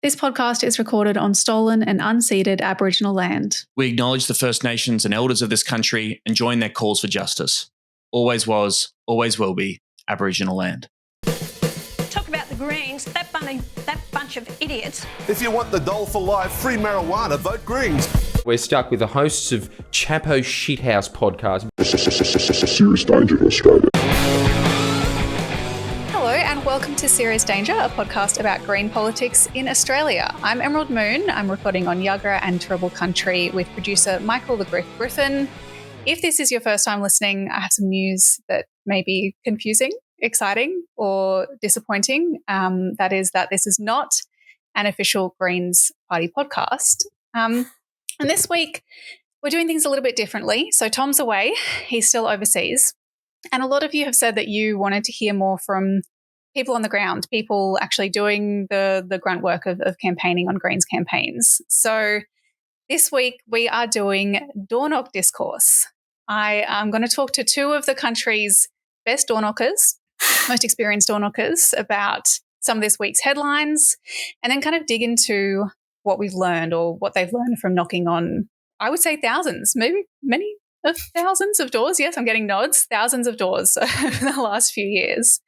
This podcast is recorded on stolen and unceded Aboriginal land. We acknowledge the First Nations and elders of this country and join their calls for justice. Always was, always will be Aboriginal land. Talk about the Greens, that bunch of idiots. If you want the dole for life, free marijuana, vote Greens. We're stuck with the hosts of Chapo Shithouse podcast. Serious danger to Australia. Hello and welcome to Serious Danger, a podcast about green politics in Australia. I'm Emerald Moon. I'm recording on Yuggera and Turrbal Country with producer Michael the Griffin. If this is your first time listening, I have some news that may be confusing, exciting, or disappointing. That is that this is not an official Greens Party podcast. And this week, we're doing things a little bit differently. So Tom's away. He's still overseas. And a lot of you have said that you wanted to hear more from people on the ground, people actually doing the grunt work of campaigning on Greens campaigns. So this week, we are doing door knock discourse. I am going to talk to two of the country's best door knockers, most experienced door knockers, about some of this week's headlines, and then kind of dig into what we've learned or what they've learned from knocking on, I would say thousands, maybe many of thousands of doors. Yes, I'm getting nods, thousands of doors over the last few years.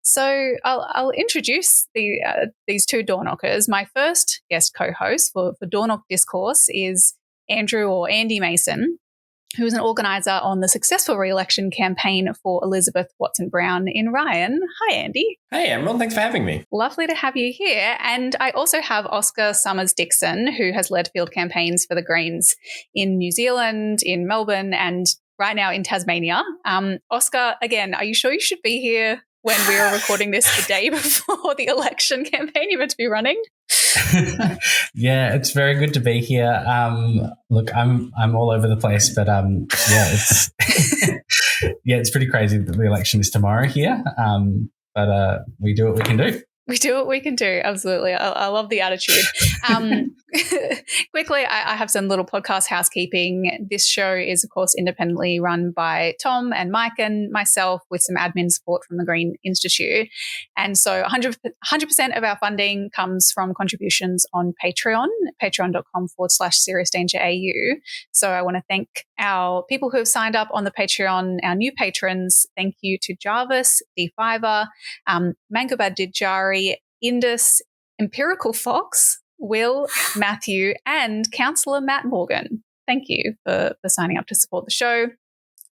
So I'll introduce these two door knockers. My first guest co-host for Door Knock Discourse is Andrew or Andy Mason, who is an organiser on the successful re-election campaign for Elizabeth Watson-Brown in Ryan. Hi, Andy. Hey, Emerald. Thanks for having me. Lovely to have you here. And I also have Oscar Summers-Dixon, who has led field campaigns for the Greens in New Zealand, in Melbourne, and right now in Tasmania. Oscar, again, are you sure you should be here when we are recording this the day before the election campaign you're meant to be running? Yeah, it's very good to be here. Look, I'm all over the place, but it's it's pretty crazy that the election is tomorrow here. But we do what we can do. We do what we can do. Absolutely. I love the attitude. Quickly, I have some little podcast housekeeping. This show is, of course, independently run by Tom and Mike and myself with some admin support from the Green Institute. And so 100% of our funding comes from contributions on Patreon, patreon.com/seriousdangerau. So I want to thank our people who have signed up on the Patreon, our new patrons. Thank you to Jarvis, D5er, Mangabad Dijari, Indus, Empirical Fox, Will, Matthew, and Councillor Matt Morgan. Thank you for signing up to support the show.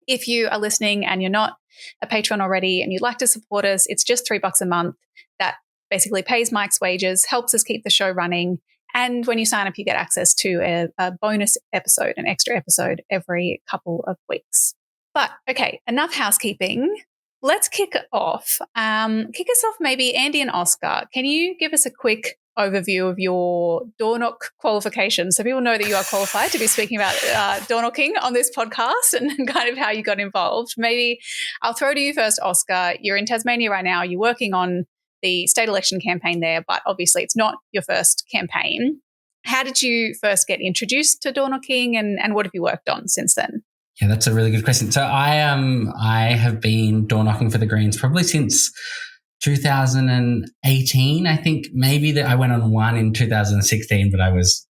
If you are listening and you're not a patron already and you'd like to support us, it's just $3 a month. That basically pays Mike's wages, helps us keep the show running. And when you sign up, you get access to a bonus episode, an extra episode every couple of weeks. But okay, enough housekeeping. Let's kick it off. Kick us off maybe, Andy and Oscar. Can you give us a quick overview of your door knock qualifications so people know that you are qualified to be speaking about door knocking on this podcast and kind of how you got involved? Maybe I'll throw to you first, Oscar. You're in Tasmania right now. You're working on the state election campaign there, but obviously it's not your first campaign. How did you first get introduced to door knocking and what have you worked on since then? Yeah, that's a really good question. So I have been door knocking for the Greens probably since 2018. I think maybe that I went on one in 2016, but I was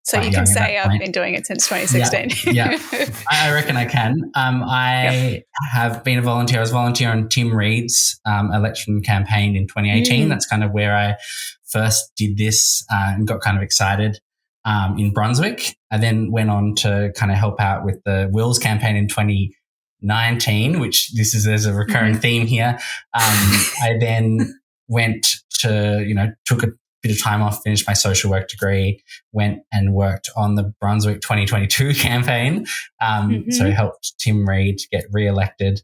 So you can say I've been doing it since 2016. Yeah, I reckon I can. I have been a volunteer. I was a volunteer on Tim Reid's election campaign in 2018. That's kind of where I first did this and got kind of excited. In Brunswick. I then went on to kind of help out with the Wills campaign in 2019, which there's a recurring theme here. I then went to, took a bit of time off, finished my social work degree, went and worked on the Brunswick 2022 campaign. So helped Tim Reid get re-elected.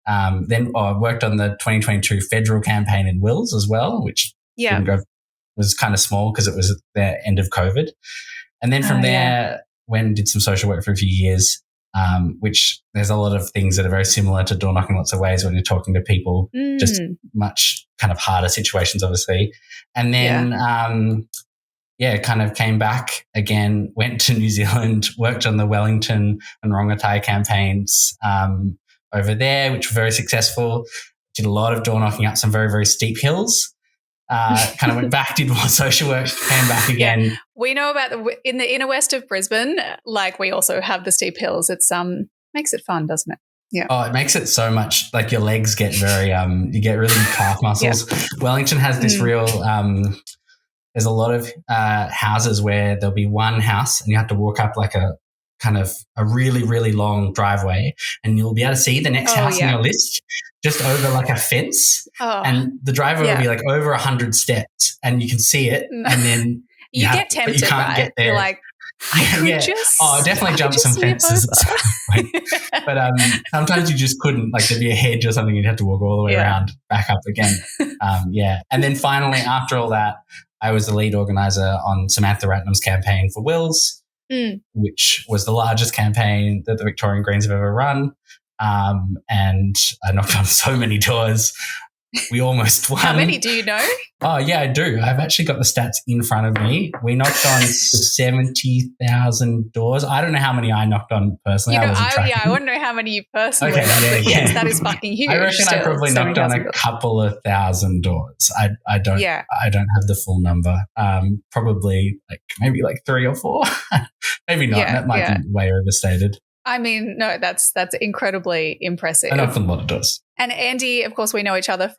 Then I worked on the 2022 federal campaign in Wills as well, which was kind of small because it was at the end of COVID. And then from there, went and did some social work for a few years, which there's a lot of things that are very similar to door knocking in lots of ways when you're talking to people, just much kind of harder situations, obviously. And then, kind of came back again, went to New Zealand, worked on the Wellington and Rongotai campaigns over there, which were very successful. Did a lot of door knocking up some very, very steep hills. kind of went back, did more social work, came back again. Yeah. We know about in the inner west of Brisbane, like we also have the steep hills. It's makes it fun, doesn't it? Yeah. Oh, it makes it so much like your legs get very you get really calf muscles. Yeah. Wellington has this real there's a lot of houses where there'll be one house and you have to walk up like a kind of a really, really long driveway, and you'll be able to see the next house on your list just over like a fence. Oh. And the driveway will be like over 100 steps and you can see it. And then you get tempted, but you can't right? get there. You're like, definitely jump some fences at some point. But sometimes you just couldn't, like there'd be a hedge or something, you'd have to walk all the way around, back up again. And then finally, after all that, I was the lead organizer on Samantha Ratnam's campaign for Wills, which was the largest campaign that the Victorian Greens have ever run. And I knocked on so many doors. We almost won. How many do you know? Oh, yeah, I do. I've actually got the stats in front of me. We knocked on 70,000 doors. I don't know how many I knocked on personally. I want to know how many you personally Yes, that is fucking huge. I reckon I probably knocked on a couple of thousand doors. I don't have the full number. Probably maybe 3 or 4. Maybe not. That might be way overstated. I mean, no, that's incredibly impressive. I knocked on a lot of doors. And Andy, of course, we know each other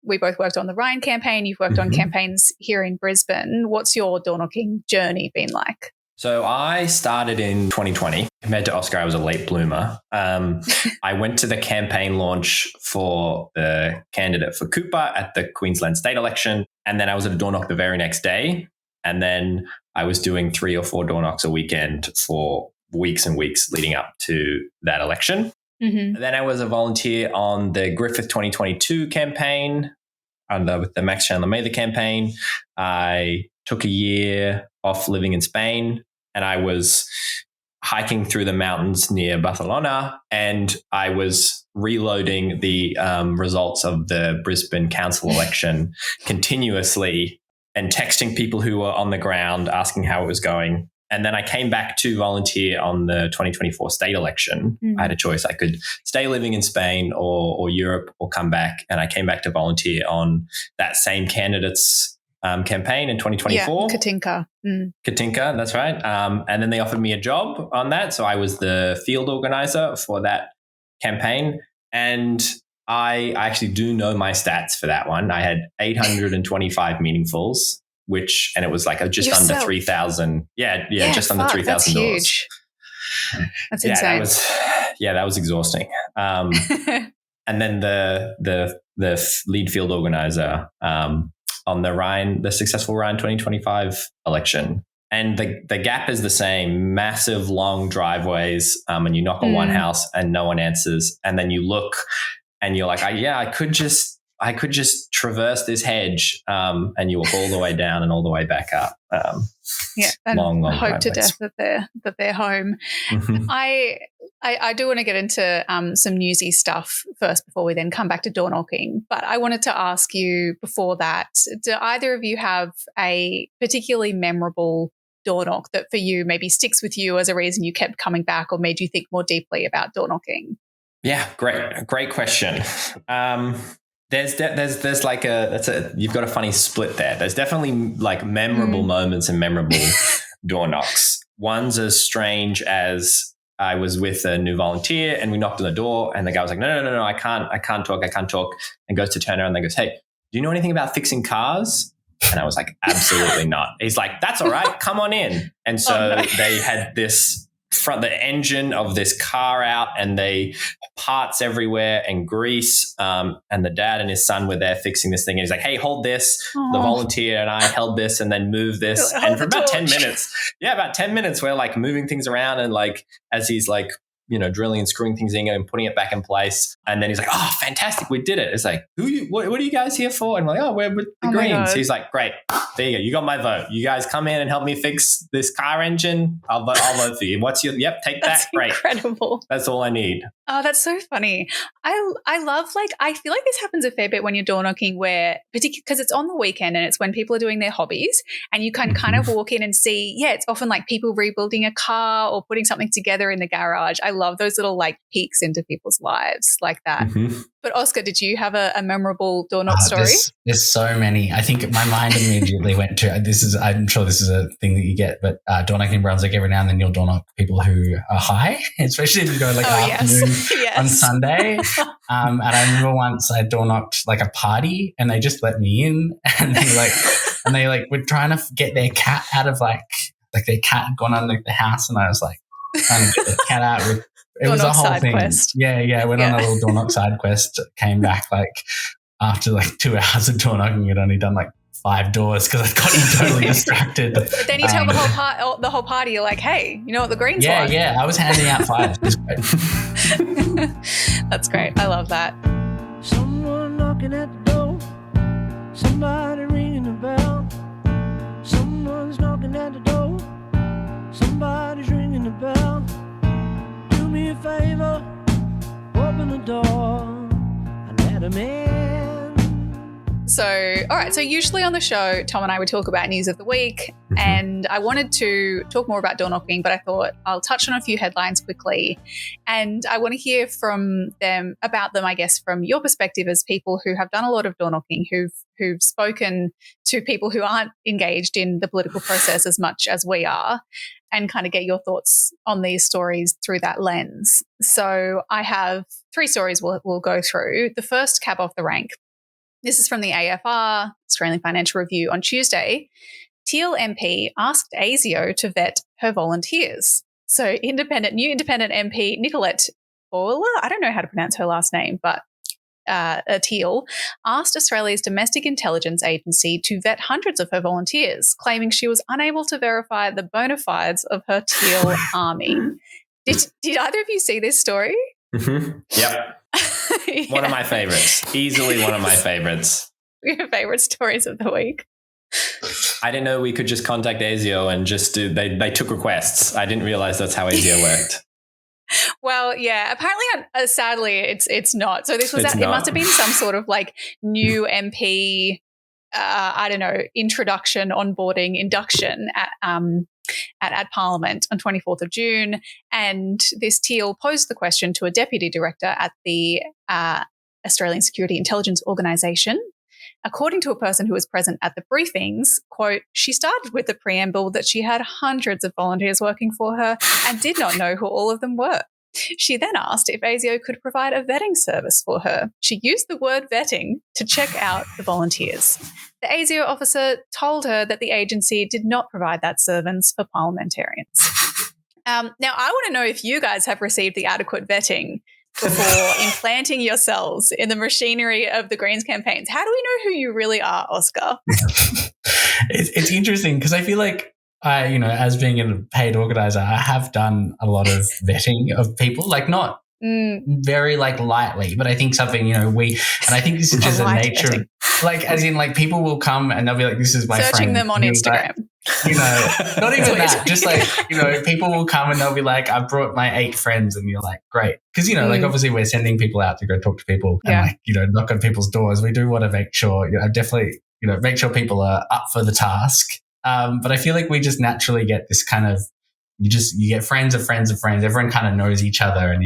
we both worked on the Ryan campaign. You've worked on campaigns here in Brisbane. What's your door knocking journey been like? So I started in 2020. Compared to Oscar, I was a late bloomer. I went to the campaign launch for the candidate for Cooper at the Queensland state election. And then I was at a door knock the very next day. And then I was doing 3 or 4 door knocks a weekend for weeks and weeks leading up to that election. Then I was a volunteer on the Griffin 2022 campaign with the Max Chandler Mather campaign. I took a year off living in Spain and I was hiking through the mountains near Barcelona, and I was reloading the results of the Brisbane council election continuously and texting people who were on the ground asking how it was going. And then I came back to volunteer on the 2024 state election. I had a choice. I could stay living in Spain or Europe or come back. And I came back to volunteer on that same candidate's campaign in 2024. Yeah, Katinka. Katinka, that's right. And then they offered me a job on that. So I was the field organizer for that campaign. And I actually do know my stats for that one. I had 825 meaningfuls. And it was just under 3,000. Just under $3,000. That's huge. That's insane. That was exhausting. And then the lead field organizer on the successful Ryan 2025 election. And the gap is the same, massive long driveways. And you knock on one house and no one answers. And then you look and you're like, I could just traverse this hedge, and you walk all the way down and all the way back up. And long hope driveways. To death that they're home. I do want to get into some newsy stuff first before we then come back to door knocking. But I wanted to ask you before that: do either of you have a particularly memorable door knock that for you maybe sticks with you as a reason you kept coming back or made you think more deeply about door knocking? Yeah, great question. There's you've got a funny split there. There's definitely memorable moments and memorable door knocks. One's as strange as I was with a new volunteer and we knocked on the door and the guy was like, no, I can't talk, and goes to turn around and then goes, hey, do you know anything about fixing cars? And I was like, absolutely not. He's like, that's all right, come on in. And so they had the engine of this car out and they parts everywhere and grease. And the dad and his son were there fixing this thing. And he's like, hey, hold this. The volunteer and I held this and then moved this. And for about 10 minutes, we're moving things around. And as he's drilling and screwing things in and putting it back in place. And then he's like, oh, fantastic, we did it. It's like, what are you guys here for? And we're like, oh, we're with the Greens. He's like, great, there you go. You got my vote. You guys come in and help me fix this car engine. I'll vote for you. Take that. Great. Incredible. That's all I need. Oh, that's so funny. I love, I feel like this happens a fair bit when you're door knocking where, particularly because it's on the weekend and it's when people are doing their hobbies and you can kind of walk in and see, it's often people rebuilding a car or putting something together in the garage. I love those little like peeks into people's lives like that. But Oscar, did you have a memorable door knock story? There's so many. I think my mind immediately went to I'm sure this is a thing that you get, but door knocking in Brunswick, every now and then you'll door knock people who are high, especially if you go like afternoon on Sunday. And I remember once I door knocked like a party and they just let me in and they were trying to get their cat out of like their cat had gone under the house, and I was like trying to get the cat out with. It was a whole thing. Quest. Yeah. I went on a little door knock side quest, came back like after like 2 hours of door knocking, had only done like 5 doors because I got totally distracted. But then you tell the whole party, you're like, hey, you know what the Greens want? Yeah, I was handing out flyers. It was great. That's great. I love that. Someone knocking at the door, somebody ringing the bell. Someone's knocking at the door, somebody's ringing the bell. Do me a favor, open the door and let him in. So, all right. So usually on the show, Tom and I would talk about news of the week, and I wanted to talk more about door knocking, but I thought I'll touch on a few headlines quickly, and I want to hear about them, I guess, from your perspective as people who have done a lot of door knocking, who've spoken to people who aren't engaged in the political process as much as we are, and kind of get your thoughts on these stories through that lens. So I have 3 stories we'll go through. The first, cab off the rank. This is from the AFR, Australian Financial Review, on Tuesday. Teal MP asked ASIO to vet her volunteers. So new independent MP Nicolette Boiler, I don't know how to pronounce her last name, but Teal, asked Australia's Domestic Intelligence Agency to vet hundreds of her volunteers, claiming she was unable to verify the bona fides of her Teal army. Did either of you see this story? Yep. One of my favorites. Easily one of my favorites. Your favorite stories of the week. I didn't know we could just contact ASIO and just do, they took requests. I didn't realize that's how ASIO worked. Well, yeah, apparently, sadly, it's not. So it must have been some sort of like new MP, I don't know, introduction, onboarding, induction at Parliament on 24th of June. And this Teal posed the question to a deputy director at the Australian Security Intelligence Organisation. According to a person who was present at the briefings, quote, she started with the preamble that she had hundreds of volunteers working for her and did not know who all of them were. She then asked if ASIO could provide a vetting service for her. She used the word vetting to check out the volunteers. The ASIO officer told her that the agency did not provide that service for parliamentarians. Now, I want to know if you guys have received the adequate vetting before implanting yourselves in the machinery of the Greens campaigns. How do we know who you really are, Oscar? It's interesting because I feel like as being a paid organizer, I have done a lot of vetting of people, like not very like lightly, but I think something, and I think this is just the nature of, like, as in like people will come and they'll be like, this is my friend. Searching them on Instagram. Like, not even that, just like, people will come and they'll be like, I brought my 8 friends, and you're like, great. Because, like obviously we're sending people out to go talk to people and knock on people's doors. We do want to make sure, definitely, make sure people are up for the task. But I feel like we just naturally get this kind of, you get friends of friends of friends. Everyone kind of knows each other, and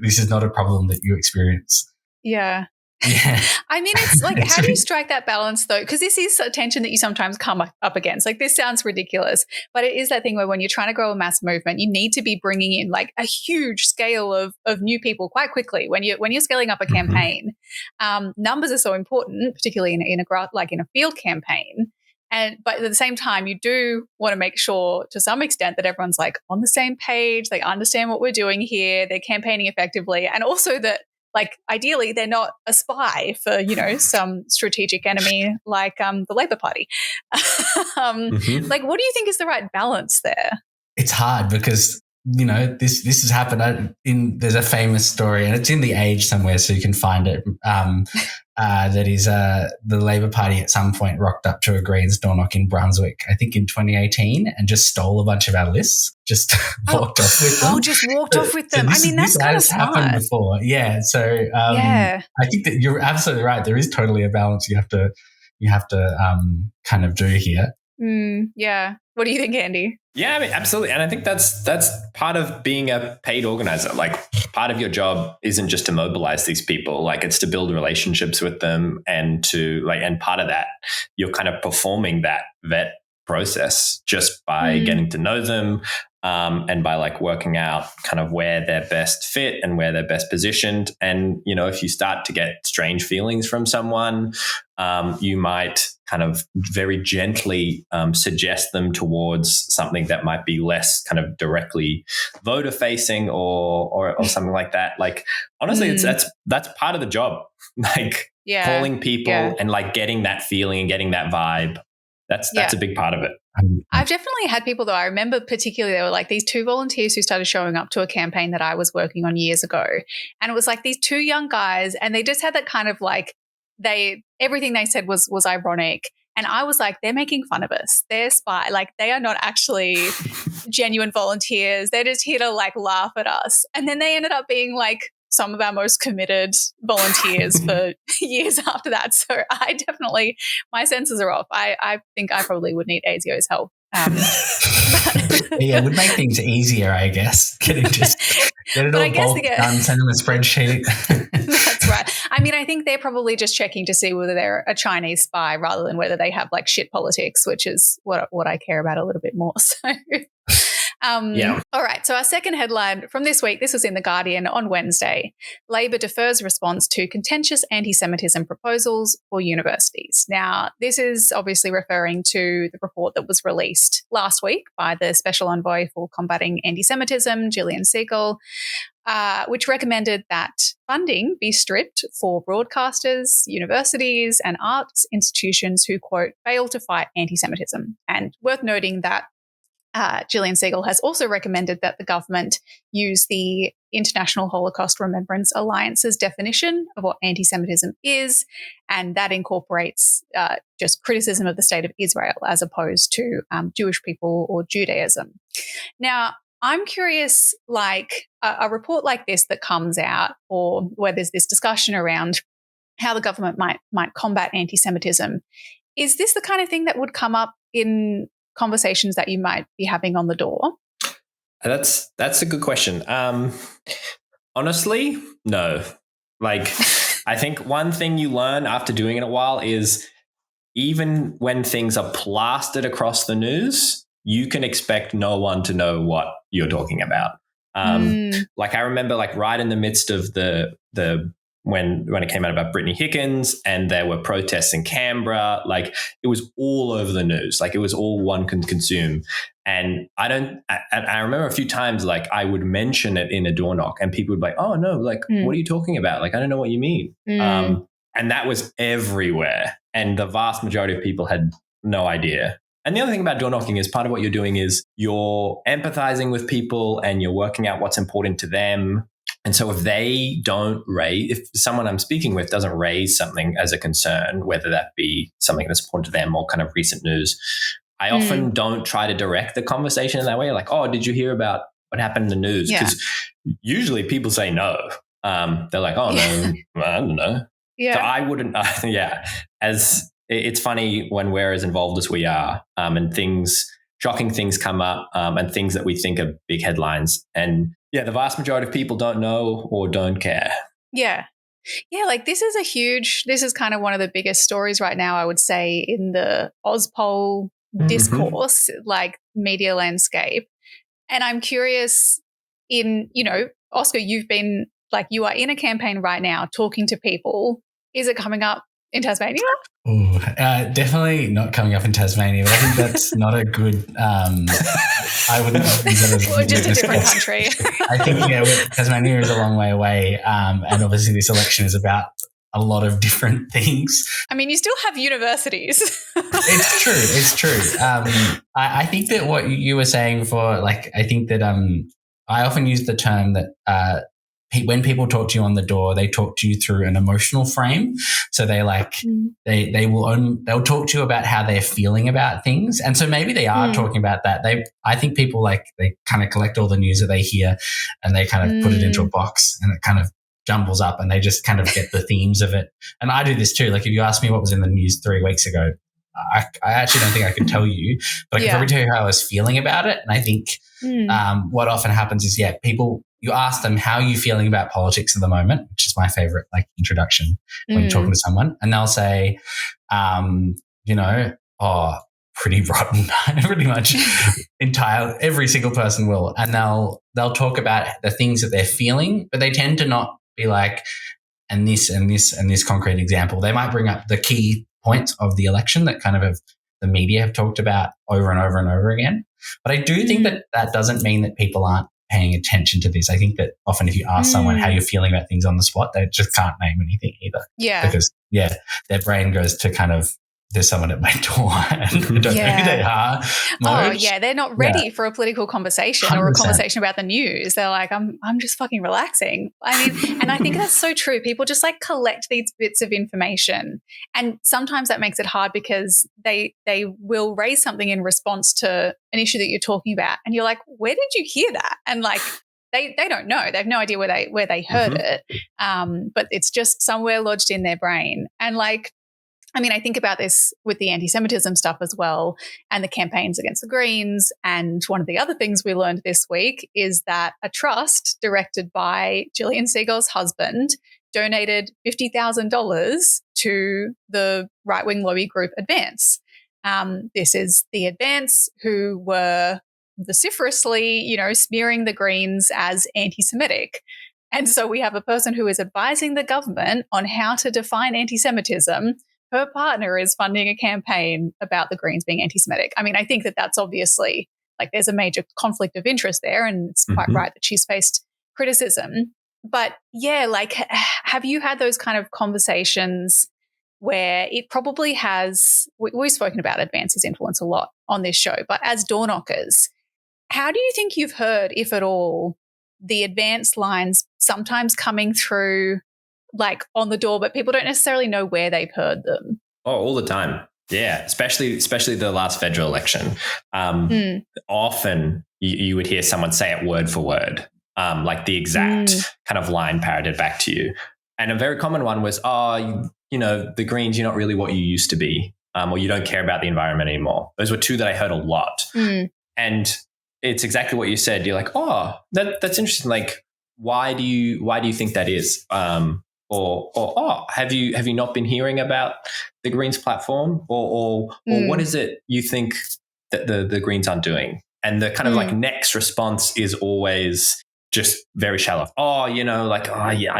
this is not a problem that you experience. Yeah. Yeah. I mean, it's like, how do you strike that balance though? Because this is a tension that you sometimes come up against. Like, this sounds ridiculous, but it is that thing where when you're trying to grow a mass movement, you need to be bringing in like a huge scale of new people quite quickly. When you're scaling up a campaign, numbers are so important, particularly in a field campaign. But at the same time, you do want to make sure to some extent that everyone's like on the same page. They understand what we're doing here. They're campaigning effectively. And also that, like, ideally they're not a spy for, some strategic enemy like the Labor Party. Like, what do you think is the right balance there? It's hard because, this has happened. There's a famous story, and it's in The Age somewhere, so you can find it. That is the Labor Party at some point rocked up to a Greens door knock in Brunswick, I think in 2018, and just stole a bunch of our lists, just walked off with them. Oh, just walked off with them. So that's kind of smart. Happened before. Yeah. So I think that you're absolutely right. There is totally a balance you have to kind of do here. Yeah. What do you think, Andy? Yeah, I mean, absolutely. And I think that's part of being a paid organizer. Like, part of your job isn't just to mobilize these people, like it's to build relationships with them, and and part of that, you're kind of performing that vet process just by getting to know them, and by like working out kind of where they're best fit and where they're best positioned. And, you know, if you start to get strange feelings from someone, you might kind of very gently suggest them towards something that might be less kind of directly voter facing or something like that. Like, honestly, that's part of the job, like calling people and like getting that feeling and getting that vibe. That's a big part of it. I've definitely had people, though. I remember particularly there were like these 2 volunteers who started showing up to a campaign that I was working on years ago. And it was like these 2 young guys, and they just had that kind of like, everything they said was ironic. And I was like, they're making fun of us. They're spy. Like, they are not actually genuine volunteers. They're just here to like laugh at us. And then they ended up being like some of our most committed volunteers for years after that. So my senses are off. I think I probably would need ASIO's help. Yeah, it would make things easier, I guess. Get it all bulk done, send them a spreadsheet. That's right. I mean, I think they're probably just checking to see whether they're a Chinese spy rather than whether they have like shit politics, which is what I care about a little bit more. So all right. So our second headline from this week, this was in The Guardian on Wednesday. Labor defers response to contentious anti-Semitism proposals for universities. Now, this is obviously referring to the report that was released last week by the Special Envoy for Combating Antisemitism, Gillian Siegel, which recommended that funding be stripped for broadcasters, universities, and arts institutions who, quote, fail to fight anti-Semitism. And worth noting that Gillian Siegel has also recommended that the government use the International Holocaust Remembrance Alliance's definition of what anti-Semitism is, and that incorporates just criticism of the state of Israel as opposed to Jewish people or Judaism. Now, I'm curious, like a report like this that comes out, or where there's this discussion around how the government might combat anti-Semitism, is this the kind of thing that would come up in conversations that you might be having on the door? That's a good question. Honestly, no. Like, I think one thing you learn after doing it a while is even when things are plastered across the news, you can expect no one to know what you're talking about. Like, I remember like right in the midst of the when it came out about Brittany Hickens and there were protests in Canberra, like it was all over the news. Like, it was all one can consume. And I remember a few times, like I would mention it in a door knock and people would be like, oh no, like, what are you talking about? Like, I don't know what you mean. And that was everywhere. And the vast majority of people had no idea. And the other thing about door knocking is part of what you're doing is you're empathizing with people and you're working out what's important to them. And so if someone I'm speaking with doesn't raise something as a concern, whether that be something that's important to them or kind of recent news, I often don't try to direct the conversation in that way. Like, oh, did you hear about what happened in the news? Because usually people say no. They're like, oh, no, I don't know. Yeah. So I wouldn't, as it's funny when we're as involved as we are, and shocking things come up, and things that we think are big headlines. And the vast majority of people don't know or don't care. Yeah. Yeah, like this is kind of one of the biggest stories right now, I would say, in the Ozpol discourse, like media landscape. And I'm curious Oscar, you are in a campaign right now talking to people. Is it coming up in Tasmania? Ooh, definitely not coming up in Tasmania, but I think that's not a good, I wouldn't use that as or just a different country. I think, Tasmania is a long way away. And obviously this election is about a lot of different things. I mean, you still have universities. It's true. I think that what you were saying I think that I often use the term that when people talk to you on the door, they talk to you through an emotional frame. So they'll talk to you about how they're feeling about things. And so maybe they are talking about that. I think people they kind of collect all the news that they hear and they kind of put it into a box and it kind of jumbles up and they just kind of get the themes of it. And I do this too. Like if you ask me what was in the news 3 weeks ago, I actually don't think I could tell you, but I can probably tell you how I was feeling about it. And I think what often happens is, you ask them, how are you feeling about politics at the moment, which is my favorite introduction when you're talking to someone, and they'll say, pretty rotten, pretty much every single person will. And they'll talk about the things that they're feeling, but they tend to not be like, and this and this and this concrete example. They might bring up the key points of the election that kind of the media have talked about over and over and over again. But I do think that doesn't mean that people aren't paying attention to this. I think that often if you ask someone how you're feeling about things on the spot, they just can't name anything either. Yeah. Because, their brain goes to kind of, there's someone at my door and I don't know who they are. Oh, yeah. They're not ready for a political conversation 100%. Or a conversation about the news. They're like, I'm just fucking relaxing. I mean, and I think that's so true. People just collect these bits of information. And sometimes that makes it hard because they will raise something in response to an issue that you're talking about. And you're like, where did you hear that? And they don't know. They have no idea where they heard it. But it's just somewhere lodged in their brain. And I think about this with the anti-Semitism stuff as well and the campaigns against the Greens. And one of the other things we learned this week is that a trust directed by Gillian Seagull's husband donated $50,000 to the right-wing lobby group Advance. This is the Advance who were vociferously, smearing the Greens as anti-Semitic. And so we have a person who is advising the government on how to define anti-Semitism. Her partner is funding a campaign about the Greens being anti-Semitic. I mean, I think that that's obviously there's a major conflict of interest there, and it's quite right that she's faced criticism. But have you had those kind of conversations where it probably has, we've spoken about Advance's influence a lot on this show, but as Doorknockers, how do you think you've heard, if at all, the Advance lines sometimes coming through on the door, but people don't necessarily know where they've heard them? Oh, all the time. Yeah, especially the last federal election. Often you would hear someone say it word for word, the exact kind of line parroted back to you. And a very common one was, the Greens, you're not really what you used to be, or you don't care about the environment anymore. Those were two that I heard a lot. And it's exactly what you said. You're like, oh, that's interesting. Why do you think that is? Or have you not been hearing about the Greens platform, or what is it you think that the Greens aren't doing? And the kind of next response is always just very shallow. I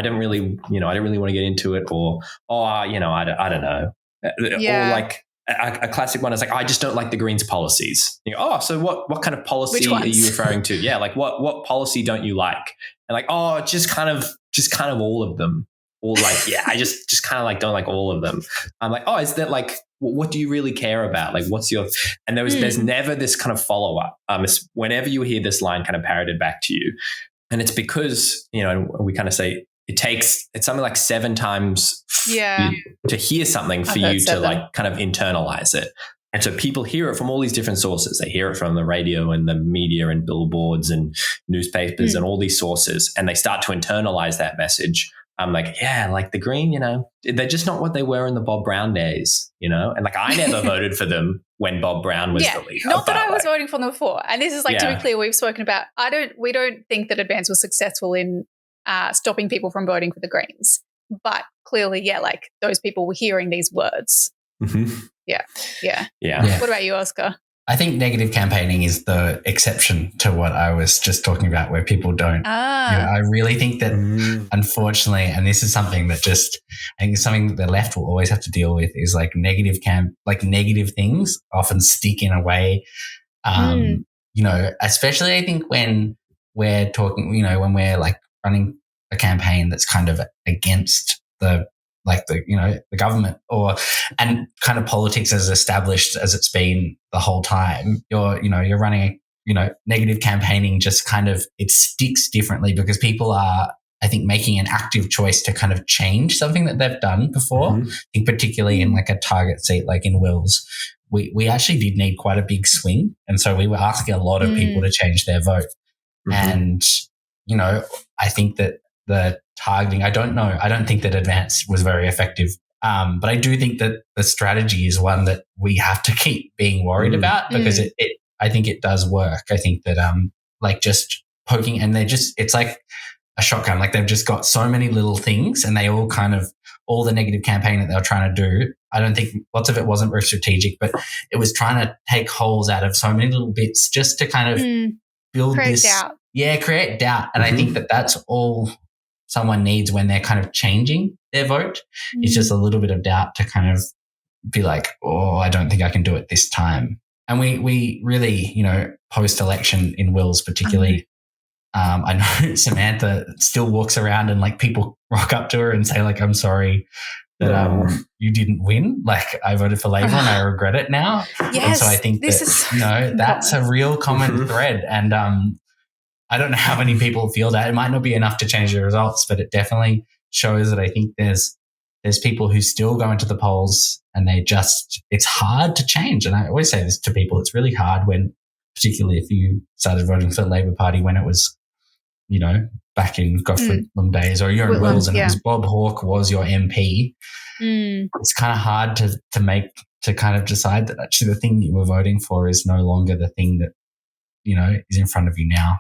don't really want to get into it, or I don't know. Or a classic one is I just don't like the Greens policies. So what kind of policy are you referring to? Yeah, what policy don't you like? And just kind of all of them. Or I just kind of don't like all of them. I'm like, is that what do you really care about? What's your, and there's never this kind of follow up. Whenever you hear this line kind of parroted back to you, and it's because, we kind of say it's something like 7 times to hear something for you to kind of internalize it. And so people hear it from all these different sources. They hear it from the radio and the media and billboards and newspapers and all these sources, and they start to internalize that message. I'm the Green, they're just not what they were in the Bob Brown days, and I never voted for them when Bob Brown was the leader. Not that I was voting for them before. And this is to be clear, we've spoken about, we don't think that Advance was successful in stopping people from voting for the Greens. But clearly, those people were hearing these words. Yeah. What about you, Oscar? I think negative campaigning is the exception to what I was just talking about, where people don't. I really think that, unfortunately, and this is something that I think it's something that the left will always have to deal with, is negative things often stick in a way. Especially I think when we're talking, when we're running a campaign that's kind of against the government and kind of politics as established as it's been the whole time. You're running negative campaigning, just kind of, it sticks differently because people are, I think, making an active choice to kind of change something that they've done before. I think particularly in a target seat like in Wills, we actually did need quite a big swing, and so we were asking a lot of people to change their vote. And I think that the targeting, I don't think that Advance was very effective But I do think that the strategy is one that we have to keep being worried about because I think it does work. I think that like just poking and it's like a shotgun. Like they've just got so many little things and they all all the negative campaign that they were trying to do. I don't think lots of it wasn't very strategic, but it was trying to take holes out of so many little bits just to kind of build create this. doubt. Yeah, create doubt. And I think that that's all someone needs when they're kind of changing their vote. It's just a little bit of doubt to kind of be like, oh, I don't think I can do it this time. And we really, post-election in Wills particularly, I know Samantha still walks around and like people rock up to her and say like, I'm sorry that you didn't win. Like I voted for Labor and I regret it now. Yes, and so I think that's a real common thread. And I don't know how many people feel that. It might not be enough to change the results, but it definitely shows that I think there's people who still go into the polls and it's hard to change. And I always say this to people, it's really hard particularly if you started voting for the Labor Party when it was, back in Godfrey days, or you're in Wills and it was Bob Hawke was your MP. It's kind of hard to kind of decide that actually the thing that you were voting for is no longer the thing that, is in front of you now.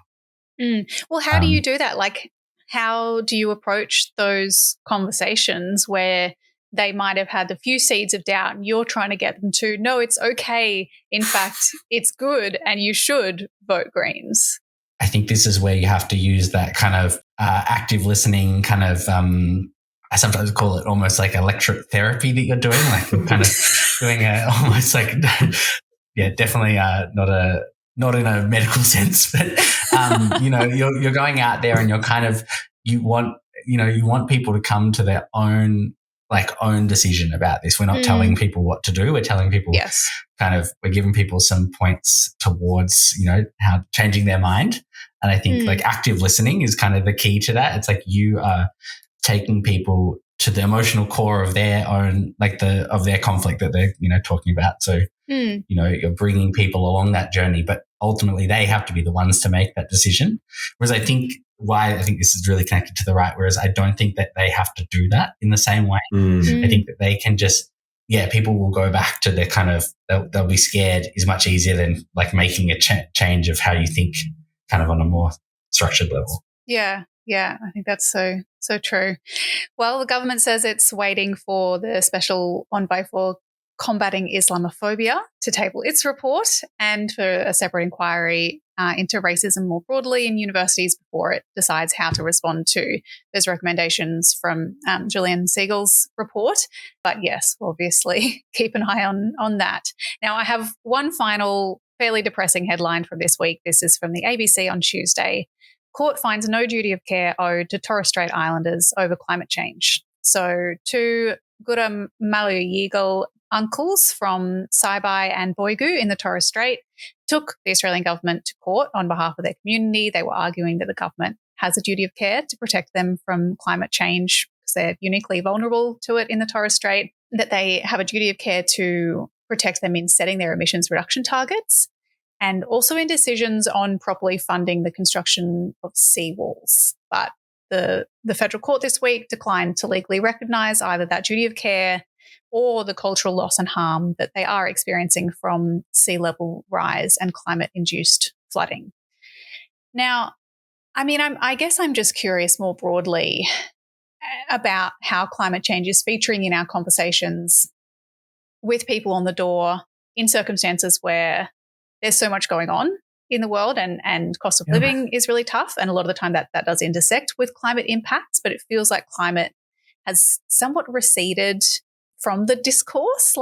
Well, how do you do that? Like, how do you approach those conversations where they might have had a few seeds of doubt and you're trying to get them to, no, it's okay. In fact, it's good and you should vote Greens? I think this is where you have to use that kind of active listening kind of I sometimes call it almost like electric therapy that you're doing, like you're kind of doing almost like, definitely not in a medical sense, but you're going out there and you're kind of you want people to come to their own decision about this. We're not telling people what to do. We're telling people we're giving people some points towards, how changing their mind. And I think like active listening is kind of the key to that. It's like you are taking people to the emotional core of their own, of their conflict that they're, talking about. So, you're bringing people along that journey, but ultimately they have to be the ones to make that decision. Whereas I think this is really connected to the right, whereas I don't think that they have to do that in the same way. I think that they can just, people will go back to their kind of, they'll be scared is much easier than like making a change of how you think kind of on a more structured level. Yeah, I think that's so true. Well, the government says it's waiting for the special envoy for combating Islamophobia to table its report and for a separate inquiry into racism more broadly in universities before it decides how to respond to those recommendations from Julian Siegel's report. But yes, obviously keep an eye on that. Now, I have one final fairly depressing headline from this week. This is from the ABC on Tuesday. Court finds no duty of care owed to Torres Strait Islanders over climate change. So two Guramalaygal uncles from Saibai and Boigu in the Torres Strait took the Australian government to court on behalf of their community. They were arguing that the government has a duty of care to protect them from climate change because they're uniquely vulnerable to it in the Torres Strait, that they have a duty of care to protect them in setting their emissions reduction targets and also in decisions on properly funding the construction of seawalls. But the federal court this week declined to legally recognise either that duty of care or the cultural loss and harm that they are experiencing from sea level rise and climate-induced flooding. Now, I guess I'm just curious more broadly about how climate change is featuring in our conversations with people on the door in circumstances where there's so much going on in the world and cost of living is really tough. And a lot of the time that does intersect with climate impacts, but it feels like climate has somewhat receded from the discourse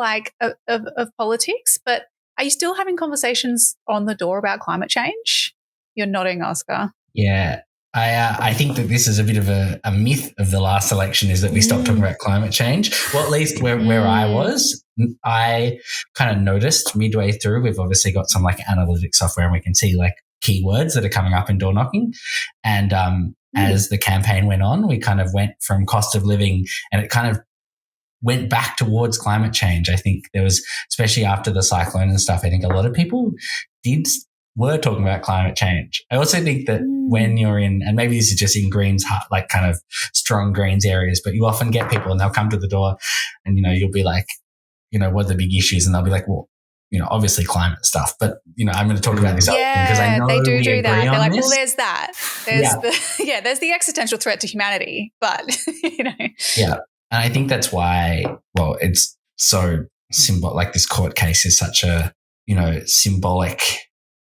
of politics. But are you still having conversations on the door about climate change? You're nodding, Oscar. Yeah. I think that this is a bit of a myth of the last election is that we stopped talking about climate change. Well, at least where I was, I kind of noticed midway through, we've obviously got some like analytics software and we can see like keywords that are coming up in door knocking. And as the campaign went on, we kind of went from cost of living and it kind of went back towards climate change. I think there was, especially after the cyclone and stuff, I think a lot of people did were talking about climate change. I also think that when you're in, and maybe this is just in Greens, like kind of strong Greens areas, but you often get people and they'll come to the door and, you'll be like, what are the big issues? And they'll be like, well, obviously climate stuff, but, I'm going to talk about this other thing because I know they do that. They're like, this. well, there's that. There's the existential threat to humanity, but, Yeah. And I think that's why, well, it's so symbol, like this court case is such a, symbolic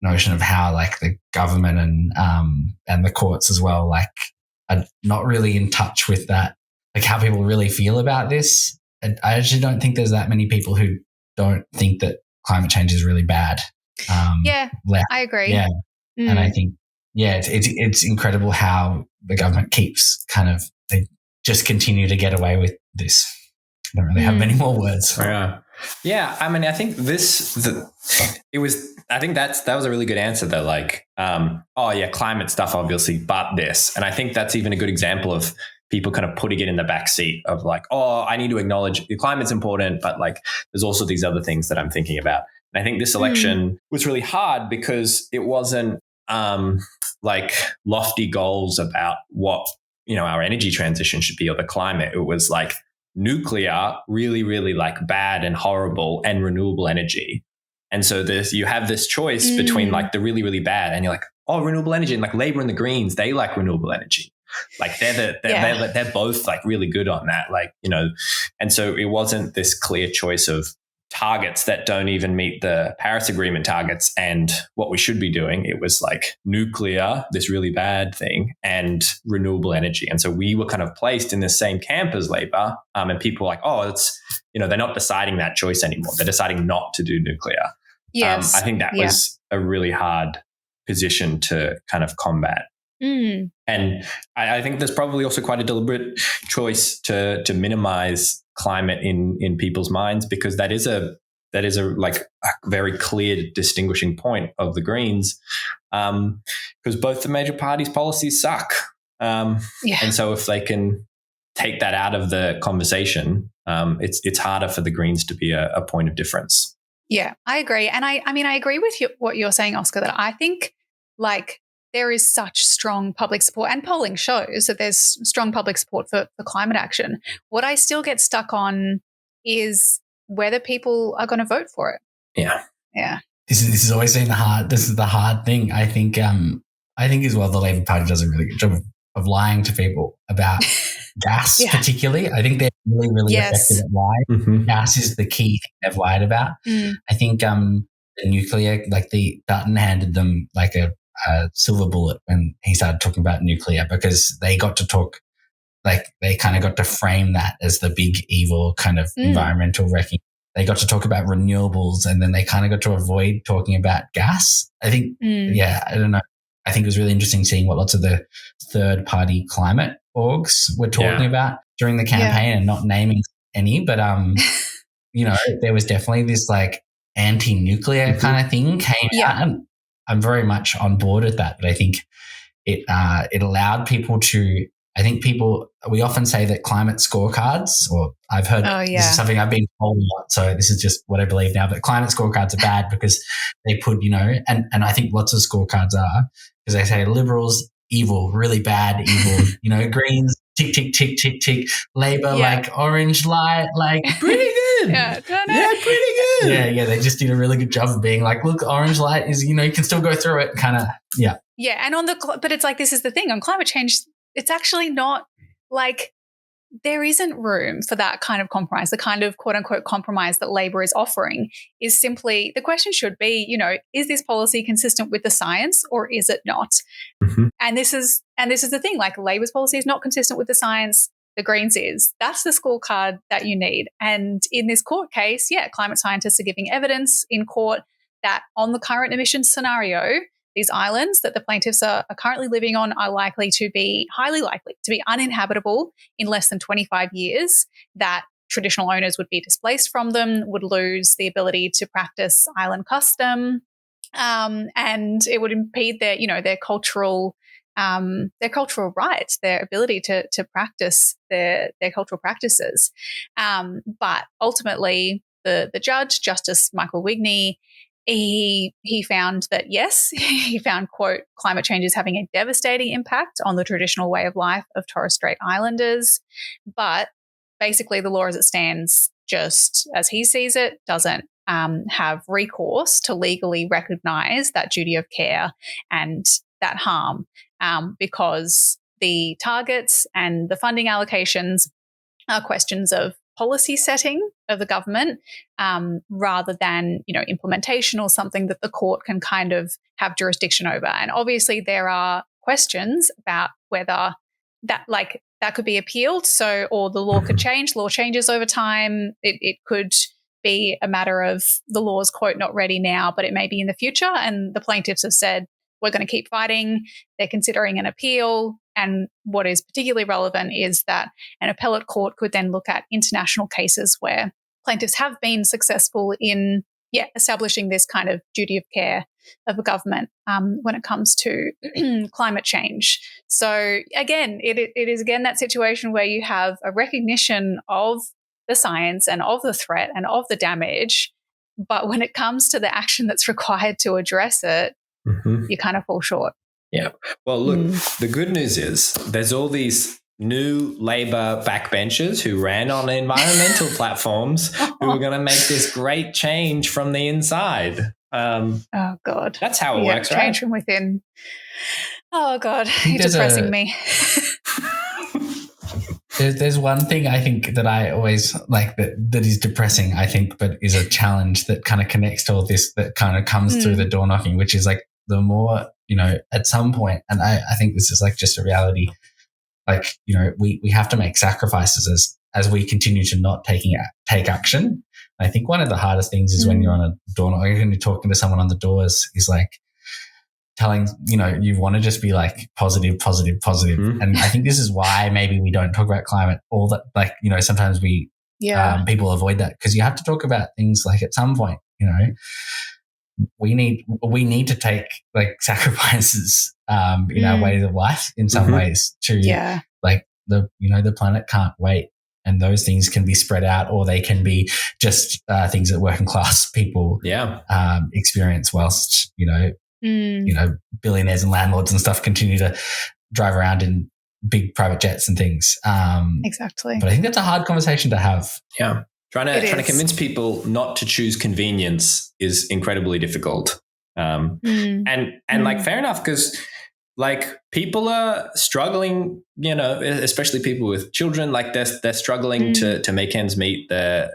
notion of how like the government and the courts as well, like are not really in touch with that, like how people really feel about this. And I actually don't think there's that many people who don't think that climate change is really bad. I agree. Yeah. And I think, it's incredible how the government keeps they just continue to get away with this. I don't really have many more words. Yeah. I mean, I think that was a really good answer though. Like, climate stuff, obviously, but this. And I think that's even a good example of people kind of putting it in the back seat of like, I need to acknowledge the climate's important, but like, there's also these other things that I'm thinking about. And I think this election was really hard because it wasn't like lofty goals about what, our energy transition should be or the climate. It was like, nuclear, really, really like bad and horrible, and renewable energy. And so you have this choice between like the really, really bad, and you're like, renewable energy. And like Labor and the Greens, they like renewable energy. Like they're both like really good on that. Like, and so it wasn't this clear choice of targets that don't even meet the Paris Agreement targets and what we should be doing. It was like nuclear, this really bad thing, and renewable energy. And so we were kind of placed in the same camp as Labor, and people were like, it's, they're not deciding that choice anymore. They're deciding not to do nuclear. Yes. I think that was a really hard position to kind of combat. And I think there's probably also quite a deliberate choice to minimize climate in people's minds, because that is a like a very clear distinguishing point of the Greens, because both the major parties' policies suck. And so if they can take that out of the conversation, it's harder for the Greens to be a point of difference. Yeah, I agree. And I mean, I agree with what you're saying, Oscar, that I think like there is such strong public support, and polling shows that there's strong public support for climate action. What I still get stuck on is whether people are going to vote for it. Yeah. Yeah. This is always been the hard thing. I think as well the Labor Party does a really good job of lying to people about gas, particularly. I think they're really, really effective at lying. Gas is the key thing they've lied about. I think the nuclear, like the Dutton handed them like a silver bullet when he started talking about nuclear, because they got to talk, like they kind of got to frame that as the big evil kind of environmental wrecking. They got to talk about renewables, and then they kind of got to avoid talking about gas. I think, I don't know. I think it was really interesting seeing what lots of the third party climate orgs were talking about during the campaign and not naming any, but there was definitely this like anti-nuclear kind of thing came out, and I'm very much on board with that. But I think it allowed people to, we often say that climate scorecards, or I've heard this is something I've been told a lot, so this is just what I believe now, but climate scorecards are bad because they put, and I think lots of scorecards are, because they say Liberals, evil, really bad, evil, Greens, tick, tick, tick, tick, tick, Labor, like orange light, like pretty good. Pretty good. Yeah, they just did a really good job of being like, look, orange light is, you can still go through it, kind of, Yeah, and but it's like, this is the thing, on climate change, it's actually not like, there isn't room for that kind of compromise. The kind of quote unquote compromise that Labor is offering is simply, the question should be, is this policy consistent with the science or is it not? And this is the thing, like Labor's policy is not consistent with the science. The Greens is. That's the scorecard that you need. And in this court case, climate scientists are giving evidence in court that on the current emissions scenario, these islands that the plaintiffs are currently living on are highly likely to be uninhabitable in less than 25 years, that traditional owners would be displaced from them, would lose the ability to practice island custom, and it would impede their cultural rights, their ability to practice their cultural practices. But ultimately, the judge, Justice Michael Wigney, He found that, yes, he found, quote, climate change is having a devastating impact on the traditional way of life of Torres Strait Islanders. But basically the law as it stands, just as he sees it, doesn't have recourse to legally recognise that duty of care and that harm, because the targets and the funding allocations are questions of policy setting of the government, rather than, implementation or something that the court can kind of have jurisdiction over. And obviously there are questions about whether that could be appealed. So, or the law could change. Law changes over time. It could be a matter of the law's, quote, not ready now, but it may be in the future. And the plaintiffs have said, we're going to keep fighting. They're considering an appeal. And what is particularly relevant is that an appellate court could then look at international cases where plaintiffs have been successful in establishing this kind of duty of care of a government when it comes to climate change. So again, it is again that situation where you have a recognition of the science and of the threat and of the damage, but when it comes to the action that's required to address it, you kind of fall short. Yeah. Well, look, the good news is there's all these new Labor backbenchers who ran on environmental platforms who are going to make this great change from the inside. Oh, God. That's how it works, right? Change from within. Oh, God. You're depressing me. There's one thing I think that I always like that is depressing, I think, but is a challenge that kind of connects to all this, that kind of comes through the door knocking, which is like the more, at some point, and I think this is like just a reality, like, we have to make sacrifices as we continue to not take action. I think one of the hardest things is when you're on a door knock, when you're talking to someone on the doors, is like telling, you want to just be like positive. And I think this is why maybe we don't talk about climate all that, like, sometimes people avoid that, because you have to talk about things like at some point, we need to take like sacrifices in our ways of life in some ways to like the planet can't wait, and those things can be spread out, or they can be just things that working class people experience, whilst billionaires and landlords and stuff continue to drive around in big private jets and things. Exactly. But I think that's a hard conversation to have. Yeah. Trying to convince people not to choose convenience is incredibly difficult. And like, fair enough, because like people are struggling, especially people with children, like they're struggling to make ends meet. They're,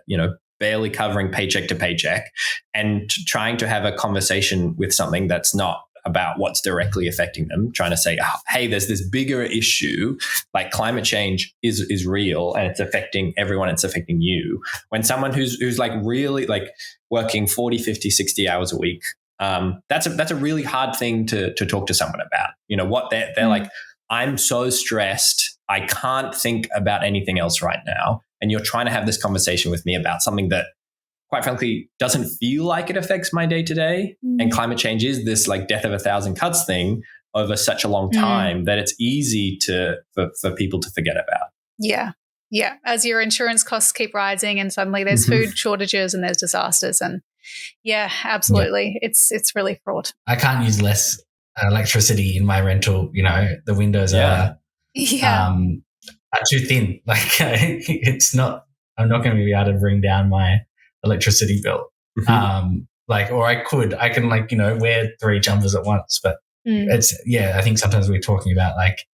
barely covering paycheck to paycheck, and trying to have a conversation with something that's not about what's directly affecting them, trying to say, hey, there's this bigger issue, like climate change is real and it's affecting everyone, it's affecting you. When someone who's like really like working 40, 50, 60 hours a week, that's a really hard thing to talk to someone about. What they're like, I'm so stressed, I can't think about anything else right now. And you're trying to have this conversation with me about something that, quite frankly, doesn't feel like it affects my day to day. And climate change is this like death of a thousand cuts thing over such a long time that it's easy for people to forget about. Yeah. Yeah. As your insurance costs keep rising and suddenly there's food shortages and there's disasters. And yeah, absolutely. Yeah. It's really fraught. I can't use less electricity in my rental. The windows are too thin. Like I'm not going to be able to bring down my electricity bill. Or I can wear 3 jumpers at once, but I think sometimes we're talking about like,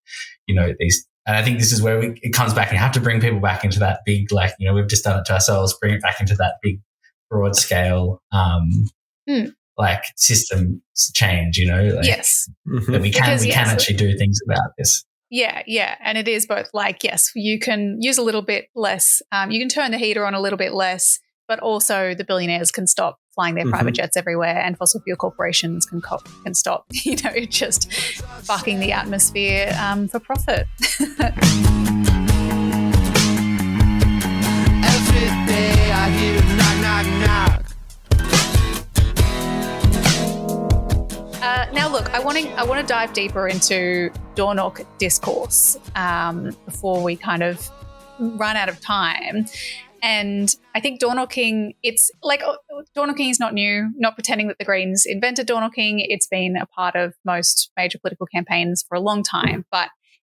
these, and I think this is where it comes back, and you have to bring people back into that big, like, we've just done it to ourselves, bring it back into that big broad scale, like system change, yes. that we can actually do things about this. Yeah, yeah. And it is both like, yes, you can use a little bit less, you can turn the heater on a little bit less, but also the billionaires can stop flying their private jets everywhere, and fossil fuel corporations can stop, just fucking the atmosphere for profit. Every day I hear knock, knock, knock. Now, look, I want to dive deeper into door knock discourse before we kind of run out of time. And I think doorknocking, it's like doorknocking is not new, not pretending that the Greens invented doorknocking. It's been a part of most major political campaigns for a long time, but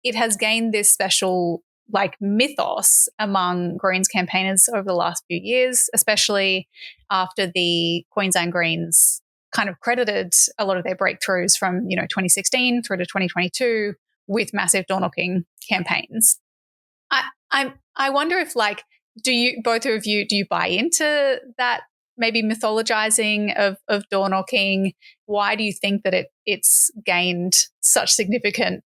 it has gained this special like mythos among Greens campaigners over the last few years, especially after the Queensland Greens kind of credited a lot of their breakthroughs from, 2016 through to 2022 with massive doorknocking campaigns. I wonder if both of you, do you buy into that maybe mythologizing of doorknocking? Why do you think that it's gained such significance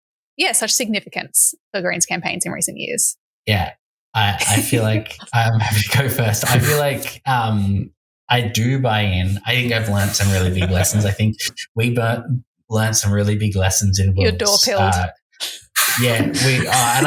for Greens campaigns in recent years? Yeah, I feel like I'm happy to go first. I feel like I do buy in. I think I've learned some really big lessons. I think we learned some really big lessons in Wills. You're door-pilled. Yeah, and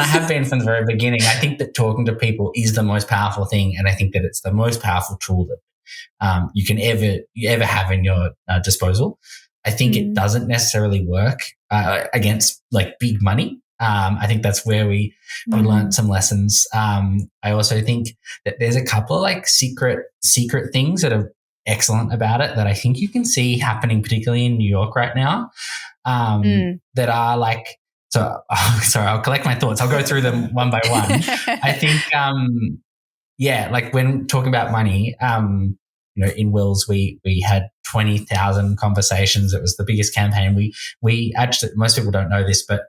I have been from the very beginning. I think that talking to people is the most powerful thing, and I think that it's the most powerful tool that you can ever have in your disposal. I think it doesn't necessarily work against like big money. I think that's where we learned some lessons. I also think that there's a couple of like secret things that are excellent about it that I think you can see happening, particularly in New York right now, that are like. So, sorry, I'll collect my thoughts. I'll go through them one by one. I think, like when talking about money, in Wills, we had 20,000 conversations. It was the biggest campaign. We actually, most people don't know this, but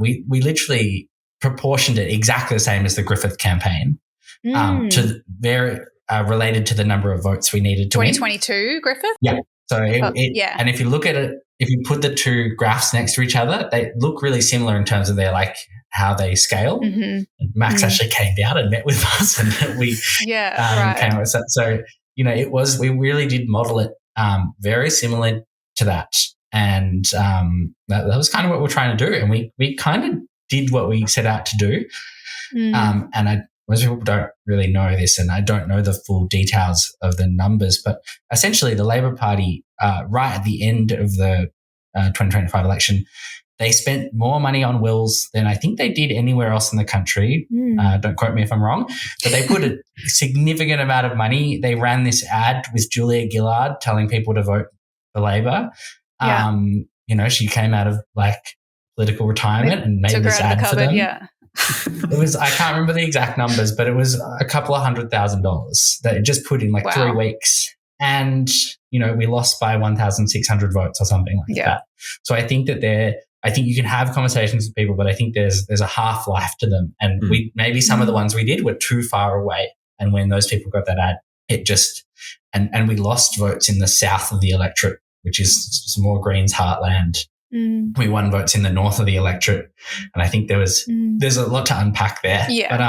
we literally proportioned it exactly the same as the Griffith campaign to very related to the number of votes we needed to 2022 Griffith? Yeah. So and if you look at it, if you put the two graphs next to each other, they look really similar in terms of their like how they scale. Mm-hmm. Max actually came down and met with us, and we came with that. So we really did model it very similar to that, and that was kind of what we're trying to do, and we kind of did what we set out to do. And most people don't really know this, and I don't know the full details of the numbers, but essentially the Labor Party, right at the end of the 2025 election, they spent more money on Wills than I think they did anywhere else in the country. Don't quote me if I'm wrong, but they put a significant amount of money. They ran this ad with Julia Gillard telling people to vote for Labor. Yeah. She came out of like political retirement and made this ad for them. Yeah. It was, I can't remember the exact numbers, but it was a couple of $100,000 that it just put in like 3 weeks. And, we lost by 1,600 votes or something like that. So I think I think you can have conversations with people, but I think there's a half-life to them. And maybe some of the ones we did were too far away. And when those people got that ad, it just, and we lost votes in the south of the electorate, which is some more Greens Heartland. We won votes in the north of the electorate, and I think there's a lot to unpack there. Yeah. But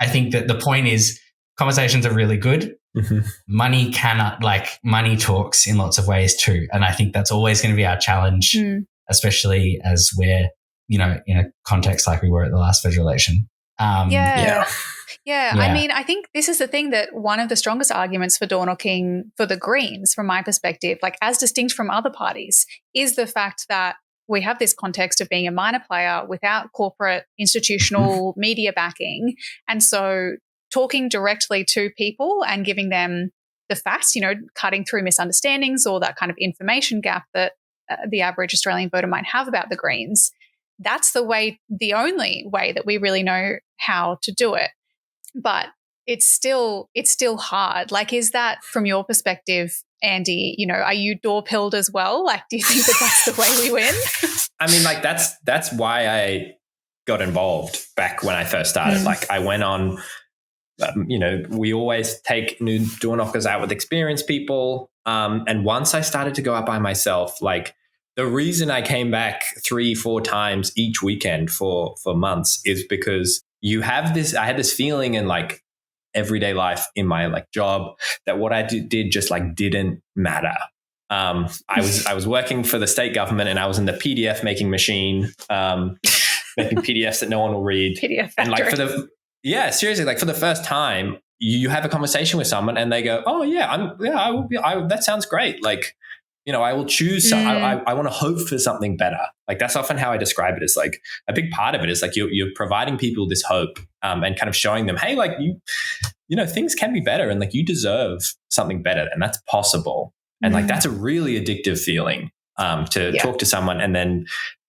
I think that the point is conversations are really good. Mm-hmm. Money talks in lots of ways too, and I think that's always going to be our challenge, especially as we're in a context like we were at the last federal election. Yeah. I mean, I think this is the thing, that one of the strongest arguments for doorknocking for the Greens, from my perspective, like as distinct from other parties, is the fact that we have this context of being a minor player without corporate institutional media backing. And so talking directly to people and giving them the facts, cutting through misunderstandings or that kind of information gap that the average Australian voter might have about the Greens, that's the only way that we really know how to do it. But it's still hard. Like, is that, from your perspective, Andy, are you door-pilled as well? Like, do you think that that's the way we win? I mean, like, that's why I got involved back when I first started. Like, I went on, we always take new doorknockers out with experienced people. And once I started to go out by myself, like, the reason I came back 3-4 times each weekend for months is because I had this feeling in like everyday life in my like job that what I did just like didn't matter. I was working for the state government, and I was in the PDF making machine, making PDFs that no one will read. PDF and like seriously, like for the first time, you have a conversation with someone and they go, "Oh yeah, that sounds great." Like, I will choose. I want to hope for something better. Like that's often how I describe it. Is like a big part of it is like you're providing people this hope and kind of showing them, hey, like things can be better and like you deserve something better and that's possible. And like that's a really addictive feeling to talk to someone and then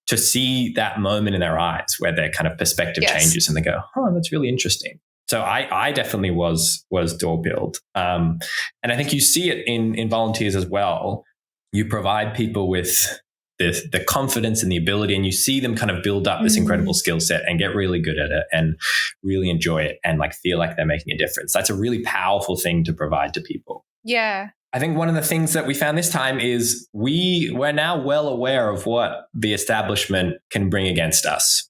to see that moment in their eyes where their kind of perspective changes and they go, oh, that's really interesting. So I definitely was door build. And I think you see it in volunteers as well. You provide people with the confidence and the ability, and you see them kind of build up this incredible skill set and get really good at it and really enjoy it and like feel like they're making a difference. That's a really powerful thing to provide to people. Yeah. I think one of the things that we found this time is we're now well aware of what the establishment can bring against us.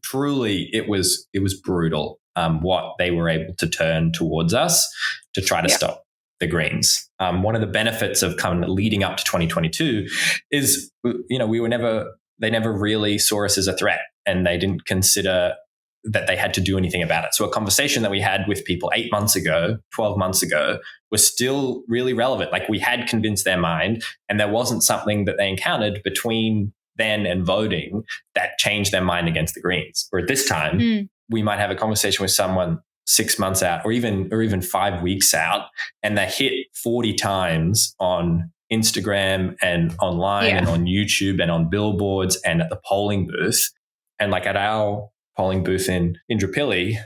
Truly, it was brutal what they were able to turn towards us to try to stop the Greens. One of the benefits of kind of leading up to 2022 is, they never really saw us as a threat and they didn't consider that they had to do anything about it. So a conversation that we had with people 8 months ago, 12 months ago, was still really relevant. Like we had convinced their mind and there wasn't something that they encountered between then and voting that changed their mind against the Greens. Or at this time, we might have a conversation with someone 6 months out or even 5 weeks out and they hit 40 times on Instagram and online and on YouTube and on billboards and at the polling booth. And like at our polling booth in Indooroopilly,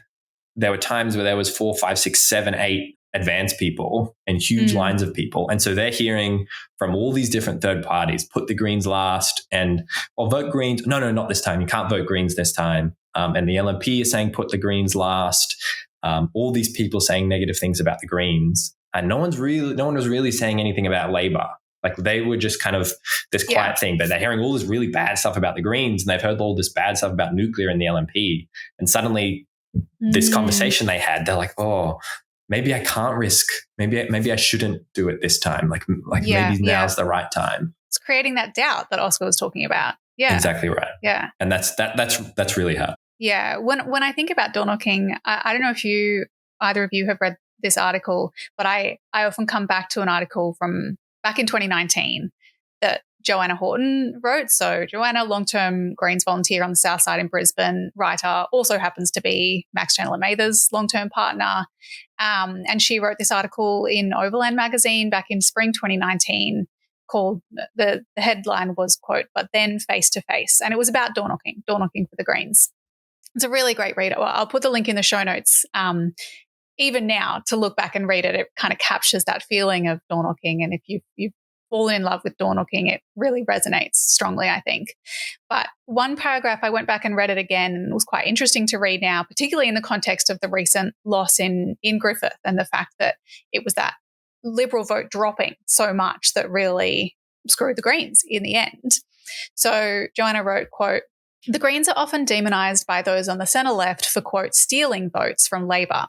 there were times where there was 4, 5, 6, 7, 8 advanced people and huge lines of people. And so they're hearing from all these different third parties, put the Greens last or vote Greens. No, not this time. You can't vote Greens this time. And the LNP is saying put the Greens last. All these people saying negative things about the Greens. And no one was really saying anything about Labor. Like they were just kind of this quiet thing, but they're hearing all this really bad stuff about the Greens and they've heard all this bad stuff about nuclear and the LNP. And suddenly this conversation they had, they're like, oh, maybe I can't risk. Maybe I shouldn't do it this time. Maybe now's the right time. It's creating that doubt that Oscar was talking about. Yeah. Exactly right. Yeah. And that's really hard. Yeah. When I think about door knocking, I don't know if either of you have read this article, but I often come back to an article from back in 2019 that Joanna Horton wrote. So Joanna, long-term Greens volunteer on the South Side in Brisbane, writer, also happens to be Max Chandler Mather's long-term partner. And she wrote this article in Overland magazine back in spring 2019 called, the headline was, quote, "But then face to face." And it was about door knocking for the Greens. It's a really great read. Well, I'll put the link in the show notes. Even now, to look back and read it, it kind of captures that feeling of door knocking. And if you've fallen in love with door knocking, it really resonates strongly, I think. But one paragraph, I went back and read it again, and it was quite interesting to read now, particularly in the context of the recent loss in Griffith and the fact that it was that Liberal vote dropping so much that really screwed the Greens in the end. So Joanna wrote, quote, "The Greens are often demonised by those on the centre left for, quote, stealing votes from Labor.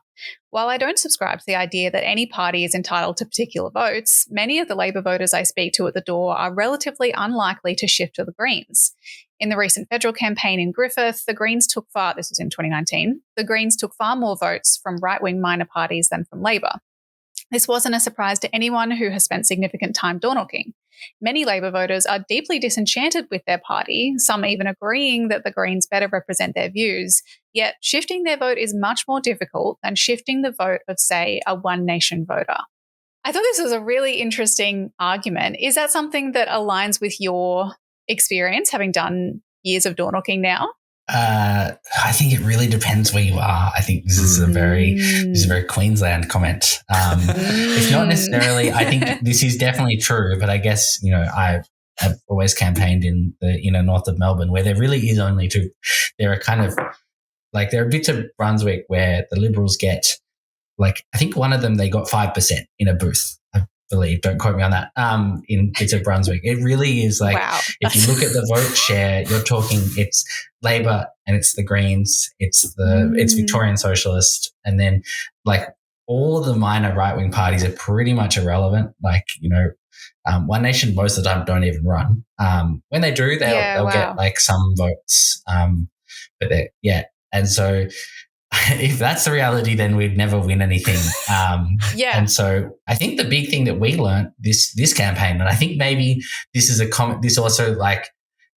While I don't subscribe to the idea that any party is entitled to particular votes, many of the Labor voters I speak to at the door are relatively unlikely to shift to the Greens. In the recent federal campaign in Griffith, this was in 2019, the Greens took far more votes from right-wing minor parties than from Labor. This wasn't a surprise to anyone who has spent significant time door knocking. Many Labor voters are deeply disenchanted with their party, some even agreeing that the Greens better represent their views, yet shifting their vote is much more difficult than shifting the vote of, say, a One Nation voter." I thought this was a really interesting argument. Is that something that aligns with your experience, having done years of door knocking now? I think it really depends where you are. I think this is a very Queensland comment. It's not necessarily. I think this is definitely true, but I guess I have always campaigned in the inner north of Melbourne, where there really is only two. There are kind of there are bits of Brunswick where the Liberals get I think one of them they got 5% in a booth. I believe. Don't quote me on that. In bits of Brunswick, it really is wow. If you look at the vote share, you're talking it's Labor and it's the Greens, it's Victorian Socialist, and then all of the minor right wing parties are pretty much irrelevant. One Nation most of the time don't even run. When they do, they'll get some votes. And so if that's the reality, then we'd never win anything. And so I think the big thing that we learned this campaign, and I think maybe this is a comment, this also like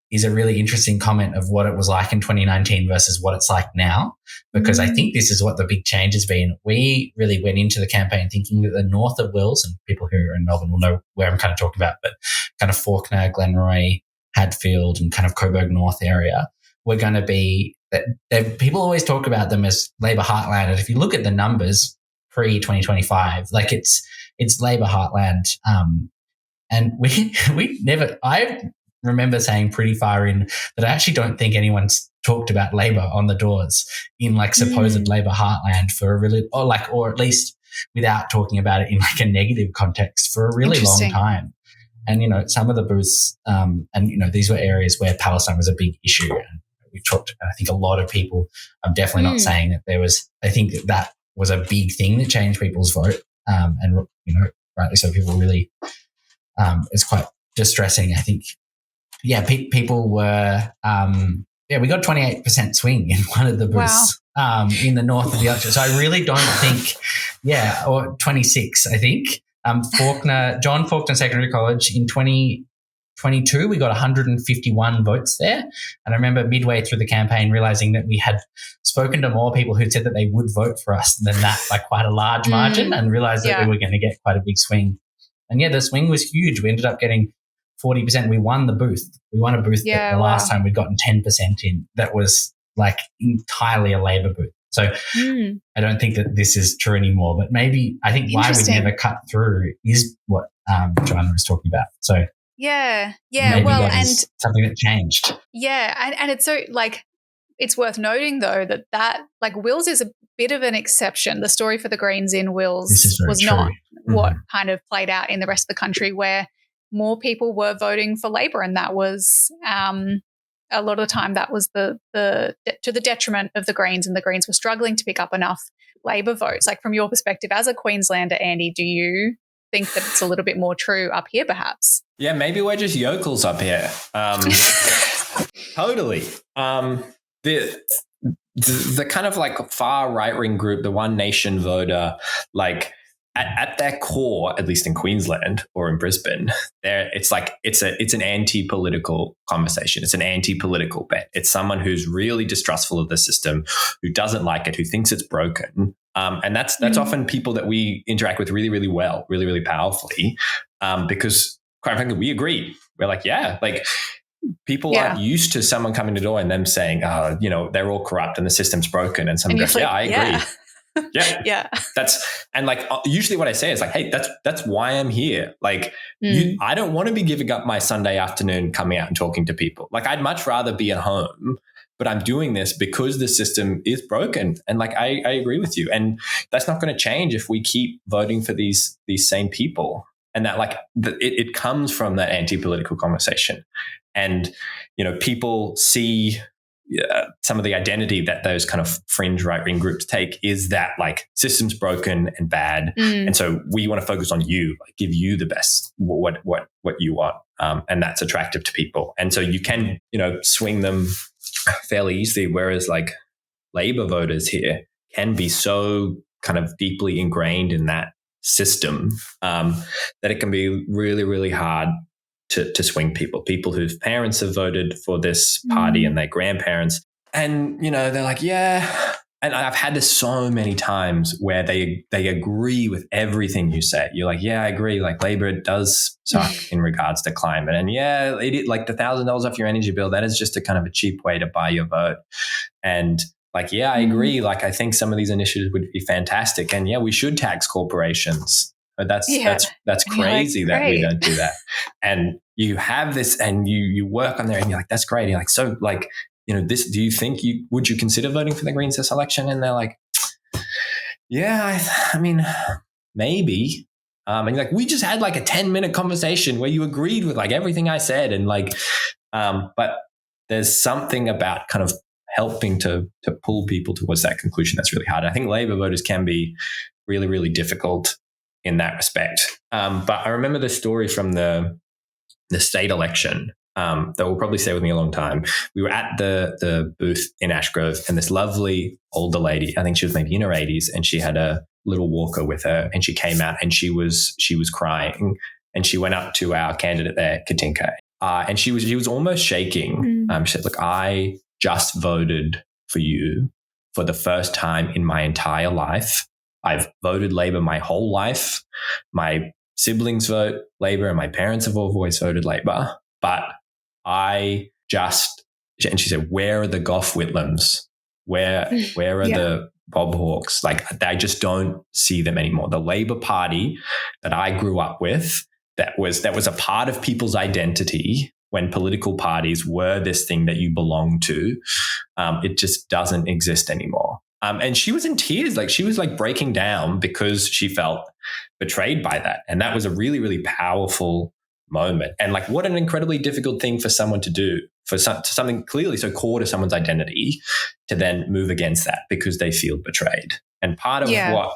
is a really interesting comment of what it was like in 2019 versus what it's like now, because I think this is what the big change has been. We really went into the campaign thinking that the north of Wills, and people who are in Melbourne will know where I'm kind of talking about, but kind of Fawkner, Glenroy, Hadfield and kind of Coburg North area, we're going to be – people always talk about them as Labor Heartland. And if you look at the numbers pre-2025, like it's Labor Heartland. And we never – I remember saying pretty far in that I actually don't think anyone's talked about Labor on the doors in like supposed Labor Heartland for a really – or at least without talking about it in like a negative context for a really long time. And, you know, some of the booths and, you know, these were areas where Palestine was a big issue. And we talked, I think a lot of people, I'm definitely not saying that there was, I think that was a big thing that changed people's vote. And, you know, rightly so, people really, it's quite distressing. I think, people were, we got 28% swing in one of the booths in the north of the Archer. So I really don't think, or 26, I think. John Fawkner Secondary College in 2022, we got 151 votes there. And I remember midway through the campaign realizing that we had spoken to more people who said that they would vote for us than that, like quite a large margin, and realized that we were going to get quite a big swing. And the swing was huge. We ended up getting 40%. We won the booth. We won a booth that the last time we'd gotten 10% in. That was like entirely a Labor booth. So I don't think that this is true anymore, but maybe I think why we never cut through is what Joanna was talking about. So maybe that is something that changed. Yeah, and it's so like it's worth noting though that like Wills is a bit of an exception. The story for the Greens in Wills was not what kind of played out in the rest of the country, where more people were voting for Labor, and that was a lot of the time that was to the detriment of the Greens, and the Greens were struggling to pick up enough Labor votes. Like from your perspective as a Queenslander, Andy, do you think that it's a little bit more true up here perhaps? Yeah, maybe we're just yokels up here. Totally. The kind of like far right-wing group, the One Nation voter, like at their core, at least in Queensland or in Brisbane, it's an anti-political conversation. It's an anti-political bet. It's someone who's really distrustful of the system, who doesn't like it, who thinks it's broken. And that's often people that we interact with really, really well, really, really powerfully, because quite frankly, we agree. We're like, people aren't used to someone coming to the door and them saying, they're all corrupt and the system's broken. And someone goes, I agree. Usually what I say is like, hey, that's why I'm here. Like, I don't want to be giving up my Sunday afternoon coming out and talking to people. Like, I'd much rather be at home, but I'm doing this because the system is broken. And like, I agree with you. And that's not going to change if we keep voting for these same people. And that it comes from that anti-political conversation. And, people see some of the identity that those kind of fringe right-wing groups take is that like system's broken and bad. And so we want to focus on you, like give you the best, what you want. And that's attractive to people. And so you can, swing them fairly easily. Whereas like Labor voters here can be so kind of deeply ingrained in that system that it can be really, really hard to swing people whose parents have voted for this party and their grandparents. And, they're like, and I've had this so many times where they agree with everything you say. You're like, I agree. Like Labor does suck in regards to climate. And like the $1,000 off your energy bill, that is just a kind of a cheap way to buy your vote. And like, I agree. Like, I think some of these initiatives would be fantastic. And we should tax corporations. But that's crazy that we don't do that. And you have this and you work on there and you're like, that's great. And you're like, so like, this, do you think would you consider voting for the Greens this election? And they're like, I mean, maybe. And you're like, we just had like a 10-minute conversation where you agreed with like everything I said. And like, but there's something about kind of helping to pull people towards that conclusion that's really hard. I think Labor voters can be really, really difficult in that respect. But I remember the story from the state election that will probably stay with me a long time. We were at the booth in Ashgrove, and this lovely older lady, I think she was maybe in her 80s, and she had a little walker with her, and she came out and she was crying, and she went up to our candidate there, Katinka, and she was almost shaking. She said, "Look, I just voted for you for the first time in my entire life. I've voted Labor my whole life. My siblings vote Labor and my parents have always voted Labor. But I just," and she said, "Where are the Gough Whitlams? Where are the Bob Hawkes? Like, I just don't see them anymore. The Labor Party that I grew up with, that was a part of people's identity when political parties were this thing that you belong to, it just doesn't exist anymore." And she was in tears, like she was like breaking down because she felt betrayed by that. And that was a really, really powerful moment. And like, what an incredibly difficult thing for someone to do, for something clearly so core to someone's identity, to then move against that because they feel betrayed. And part of what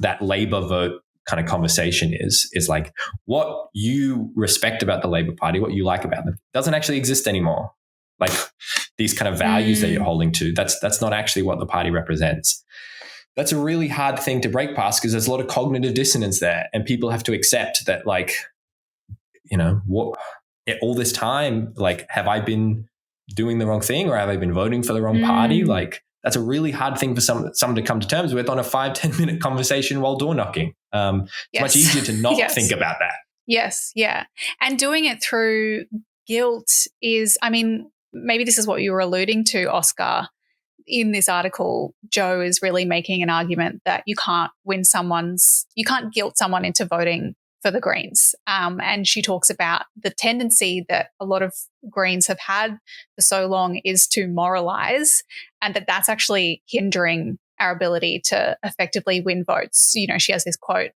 that Labor vote kind of conversation is like, what you respect about the Labor Party, what you like about them, doesn't actually exist anymore. Like these kind of values that you're holding to, that's not actually what the party represents. That's a really hard thing to break past because there's a lot of cognitive dissonance there, and people have to accept that, like, you know, what all this time, like, have I been doing the wrong thing, or have I been voting for the wrong party? Like, that's a really hard thing for someone to come to terms with on a 5-10 minute conversation while door knocking. It's much easier to not think about that. Yes. Yeah. And doing it through guilt is, I mean, maybe this is what you were alluding to, Oscar. In this article, Jo is really making an argument that you can't guilt someone into voting for the Greens. And she talks about the tendency that a lot of Greens have had for so long is to moralize, and that's actually hindering our ability to effectively win votes. You know, she has this quote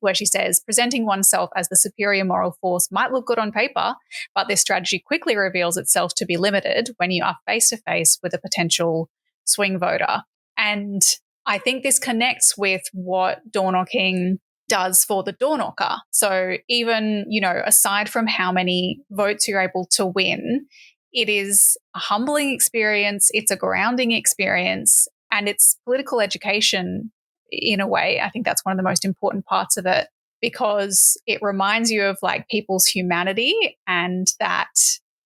where she says, "Presenting oneself as the superior moral force might look good on paper, but this strategy quickly reveals itself to be limited when you are face-to-face with a potential swing voter." And I think this connects with what door knocking does for the door knocker. So even, you know, aside from how many votes you're able to win, it is a humbling experience, it's a grounding experience, and it's political education in a way. I think that's one of the most important parts of it, because it reminds you of like people's humanity and that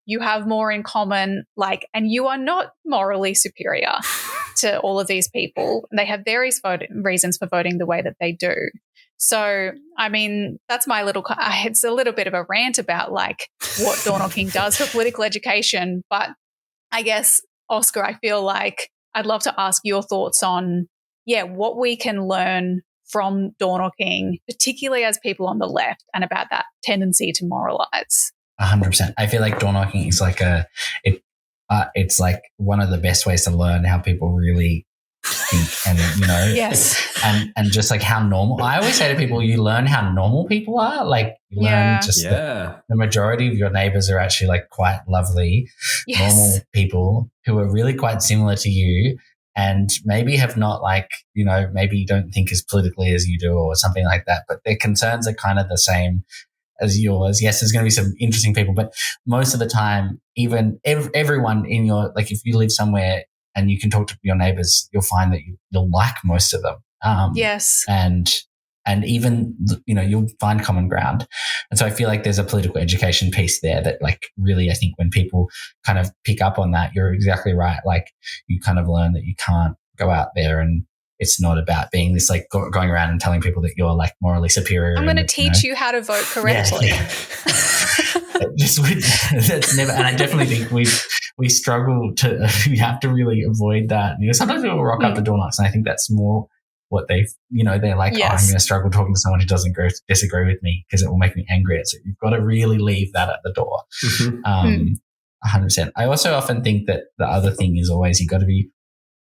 you have more in common, like, and you are not morally superior to all of these people. They have various reasons for voting the way that they do. So, I mean, that's my it's a little bit of a rant about like what door knocking does for political education. But I guess, Oscar, I feel like I'd love to ask your thoughts on, what we can learn from door knocking, particularly as people on the left, and about that tendency to moralize. 100%. I feel like door knocking is like it's like one of the best ways to learn how people really think, and you know, and just like how normal. I always say to people, you learn how normal people are. Like you learn just the majority of your neighbors are actually like quite lovely, normal people who are really quite similar to you, and maybe have not, like, you know, maybe you don't think as politically as you do or something like that, but their concerns are kind of the same as yours. Yes, there's going to be some interesting people, but most of the time, even everyone in your, like, if you live somewhere and you can talk to your neighbors, you'll find that you'll like most of them. And even, you know, you'll find common ground. And so I feel like there's a political education piece there that, like, really, I think when people kind of pick up on that, you're exactly right. Like, you kind of learn that you can't go out there and it's not about being this, like, going around and telling people that you're like morally superior. I'm going to teach you how to vote correctly. That's never, and I definitely think we struggle to, we have to really avoid that. You know, sometimes people rock up the door knocks, and I think that's more what they, you know, they're like, oh, I'm going to struggle talking to someone who doesn't disagree with me because it will make me angry. So you've got to really leave that at the door. 100%. I also often think that the other thing is always,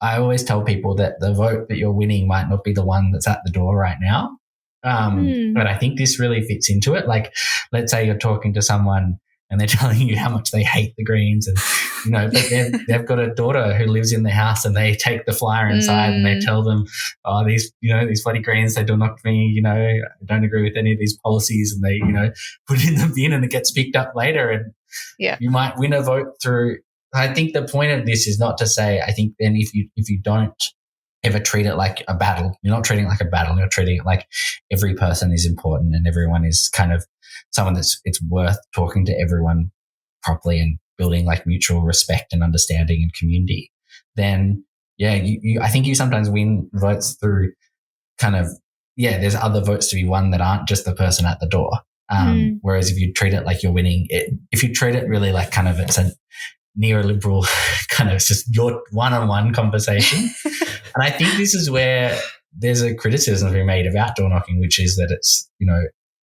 I always tell people that the vote that you're winning might not be the one that's at the door right now. But I think this really fits into it. Like, let's say you're talking to someone and they're telling you how much they hate the Greens, and, you know, but they've got a daughter who lives in the house, and they take the flyer inside and they tell them, oh, these bloody Greens, they door knocked me, you know, I don't agree with any of these policies, and they, you know, put it in the bin and it gets picked up later. And you might win a vote through. I think the point of this is not to say, I think then if you don't ever treat it like a battle, you're not treating it like a battle, you're treating it like every person is important and everyone is kind of someone it's worth talking to everyone properly and building like mutual respect and understanding and community, then I think you sometimes win votes through kind of, there's other votes to be won that aren't just the person at the door. Whereas if you treat it like you're winning it, if you treat it really like kind of it's a neoliberal kind of just your one-on-one conversation. And I think this is where there's a criticism to be made about door knocking, which is that it's,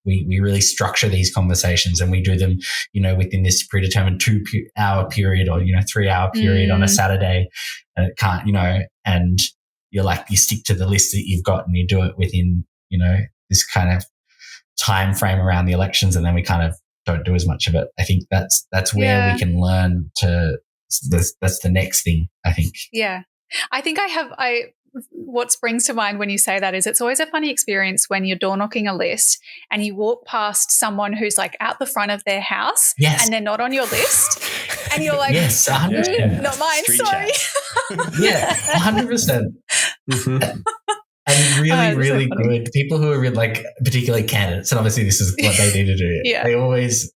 we really structure these conversations and we do them, within this predetermined 2-hour period or, 3-hour period on a Saturday, and it can't, and you stick to the list that you've got and you do it within, this kind of time frame around the elections, and then we kind of don't do as much of it. I think that's where we can learn to, that's the next thing, I think. Yeah. I think what springs to mind when you say that is it's always a funny experience when you're door knocking a list and you walk past someone who's like out the front of their house and they're not on your list and you're like, yes, 100%. Not mine, Street sorry. Yeah, 100%. And really good people who are like particularly candidates, and obviously this is what they need to do.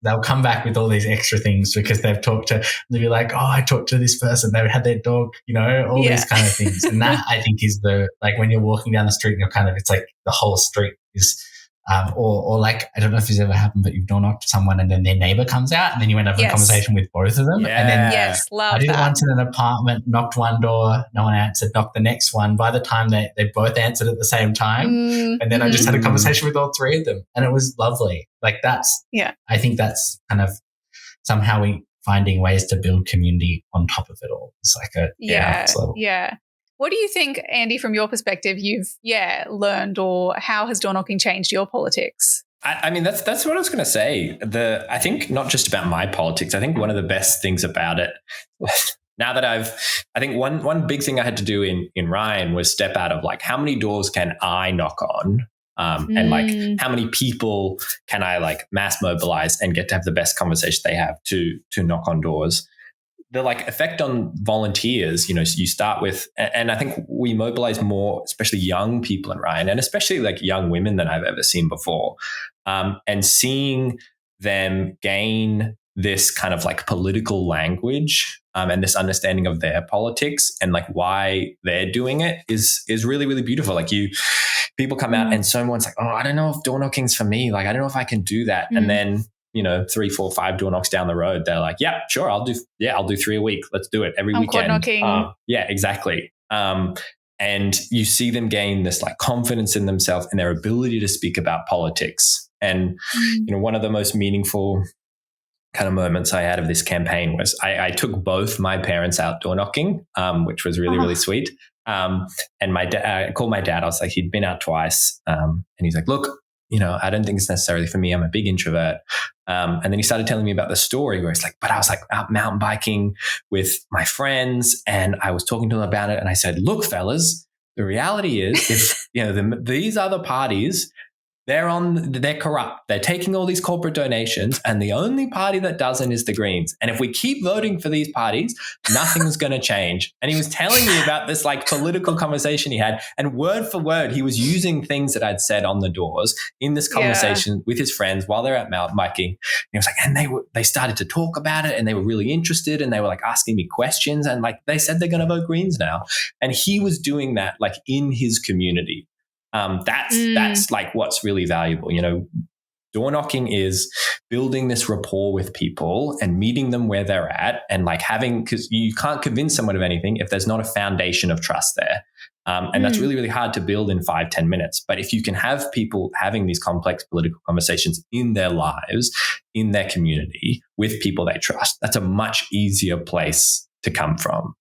They'll come back with all these extra things because they've talked to, they'll be like, oh, I talked to this person, they had their dog, all these kind of things. And that I think is like when you're walking down the street and you're kind of, it's like the whole street is or like, I don't know if this ever happened, but you've door knocked someone and then their neighbor comes out and then you end up in a conversation with both of them. Yeah. And then I did it once in an apartment, knocked one door, no one answered, knocked the next one. By the time they both answered at the same time. And then I just had a conversation with all three of them and it was lovely. Like that's, I think that's kind of somehow we finding ways to build community on top of it all. It's like a level. Yeah. What do you think, Andy, from your perspective, you've learned, or how has door knocking changed your politics? I mean, that's what I was going to say. I think not just about my politics. I think one of the best things about it, now that I think one big thing I had to do in Ryan was step out of like, how many doors can I knock on? And like, how many people can I like mass mobilize and get to have the best conversation they have to knock on doors? The like effect on volunteers, you start with, and I think we mobilize more, especially young people in Ryan, and especially like young women than I've ever seen before. And seeing them gain this kind of like political language and this understanding of their politics and like why they're doing it is really, really beautiful. Like people come out and someone's like, oh, I don't know if door knocking's for me. Like, I don't know if I can do that. And then 3, 4, 5 door knocks down the road, they're like, yeah, sure, I'll do 3 a week. Let's do it every weekend. Quad knocking. Yeah, exactly. And you see them gain this like confidence in themselves and their ability to speak about politics. And, one of the most meaningful kind of moments I had of this campaign was I took both my parents out door knocking, which was really, really sweet. And I called my dad. I was like, he'd been out twice. And he's like, look, I don't think it's necessarily for me. I'm a big introvert. And then he started telling me about the story where it's like, but I was like out mountain biking with my friends and I was talking to them about it. And I said, look, fellas, the reality is if, these other parties, they're corrupt. They're taking all these corporate donations and the only party that doesn't is the Greens. And if we keep voting for these parties, nothing's going to change. And he was telling me about this like political conversation he had, and word for word, he was using things that I'd said on the doors in this conversation with his friends while they're at mountain biking. And he was like, and they started to talk about it and they were really interested and they were like asking me questions and like they said they're going to vote Greens now. And he was doing that like in his community. That's like what's really valuable. Door knocking is building this rapport with people and meeting them where they're at and like because you can't convince someone of anything if there's not a foundation of trust there. And that's really, really hard to build in 5-10 minutes. But if you can have people having these complex political conversations in their lives, in their community, with people they trust, that's a much easier place to come from.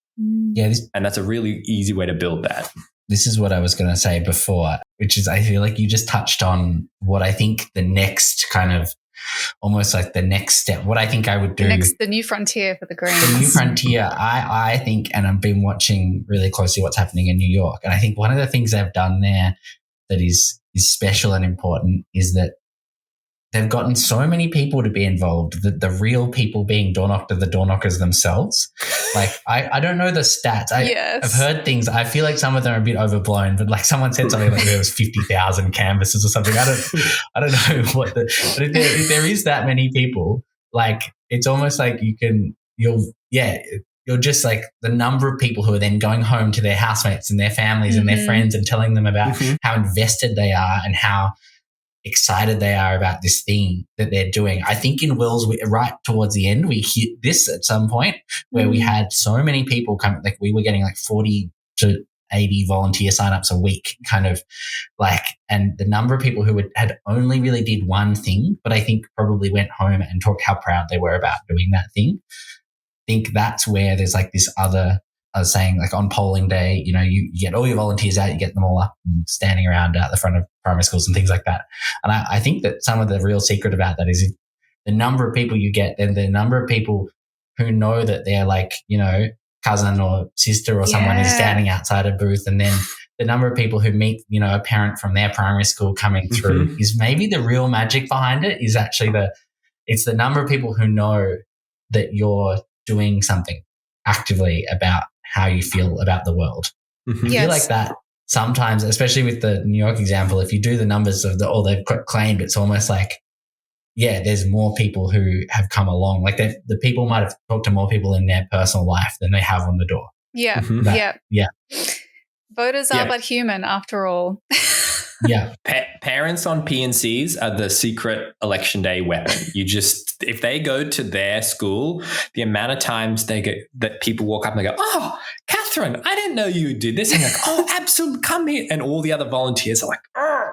Yeah. And that's a really easy way to build that. This is what I was going to say before, which is I feel like you just touched on what I think the next kind of almost like the next step, what I think I would do. The new frontier for the Greens. The new frontier, I think, and I've been watching really closely what's happening in New York. And I think one of the things they've done there that is special and important is that they've gotten so many people to be involved, the real people being door knocked are the door knockers themselves. Like, I don't know the stats. I've heard things. I feel like some of them are a bit overblown, but like someone said something like there was 50,000 canvases or something. I don't know what but if there is that many people, like it's almost like you're just like the number of people who are then going home to their housemates and their families and their friends and telling them about how invested they are and how excited they are about this thing that they're doing. I think in Wills, right towards the end, we hit this at some point where we had so many people come, like we were getting like 40 to 80 volunteer signups a week, kind of like, and the number of people who had only really did one thing, but I think probably went home and talked how proud they were about doing that thing. I think that's where there's like this other, I was saying, like on polling day, you know, you get all your volunteers out, you get them all up and standing around out the front of primary schools and things like that. And I think that some of the real secret about that is the number of people you get, then the number of people who know that they're like, you know, cousin or sister or someone is standing outside a booth, and then the number of people who meet, you know, a parent from their primary school coming through is maybe the real magic behind it is actually it's the number of people who know that you're doing something actively about how you feel about the world. I feel like that sometimes, especially with the New York example, if you do the numbers of all they've claimed, it's almost like, yeah, there's more people who have come along. Like the people might have talked to more people in their personal life than they have on the door. Yeah. Voters are but human after all. Parents on PNCs are the secret election day weapon. If they go to their school, the amount of times that people walk up and they go, "Oh, Catherine, I didn't know you did this." And like, "Oh, absolutely, come here." And all the other volunteers are like, "Oh."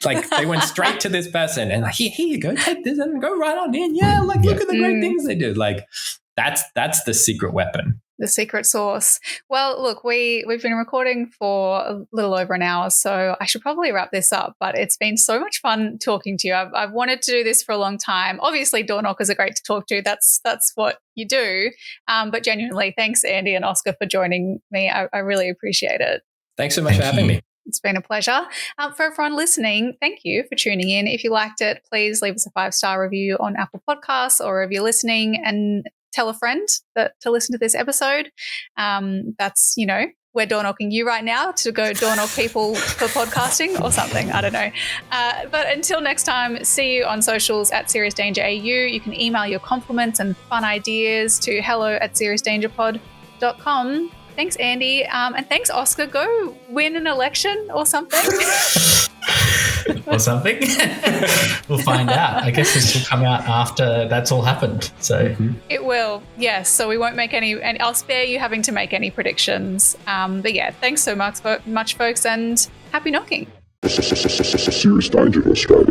Like they went straight to this person and like, here you go, take this and go right on in. Yeah, like look at the great things they do. Like that's the secret weapon. The secret sauce. Well, look, we've been recording for a little over an hour, so I should probably wrap this up, but it's been so much fun talking to you. I've wanted to do this for a long time. Obviously, door knockers are great to talk to. That's what you do. But genuinely, thanks, Andy and Oscar, for joining me. I really appreciate it. Thanks so much for having me. It's been a pleasure. For everyone listening, thank you for tuning in. If you liked it, please leave us a 5-star review on Apple Podcasts, or if you're listening and tell a friend to listen to this episode. That's, you know, we're door knocking you right now to go door knock people for podcasting or something. I don't know. But until next time, see you on socials at Serious Danger AU. You can email your compliments and fun ideas to hello@seriousdangerpod.com. Thanks, Andy. And thanks, Oscar. Go win an election or something. Or something. We'll find out. I guess this will come out after that's all happened. So It will, yes. So we won't make any, and I'll spare you having to make any predictions. But yeah, thanks so much, folks, and happy knocking. Serious danger, Australia.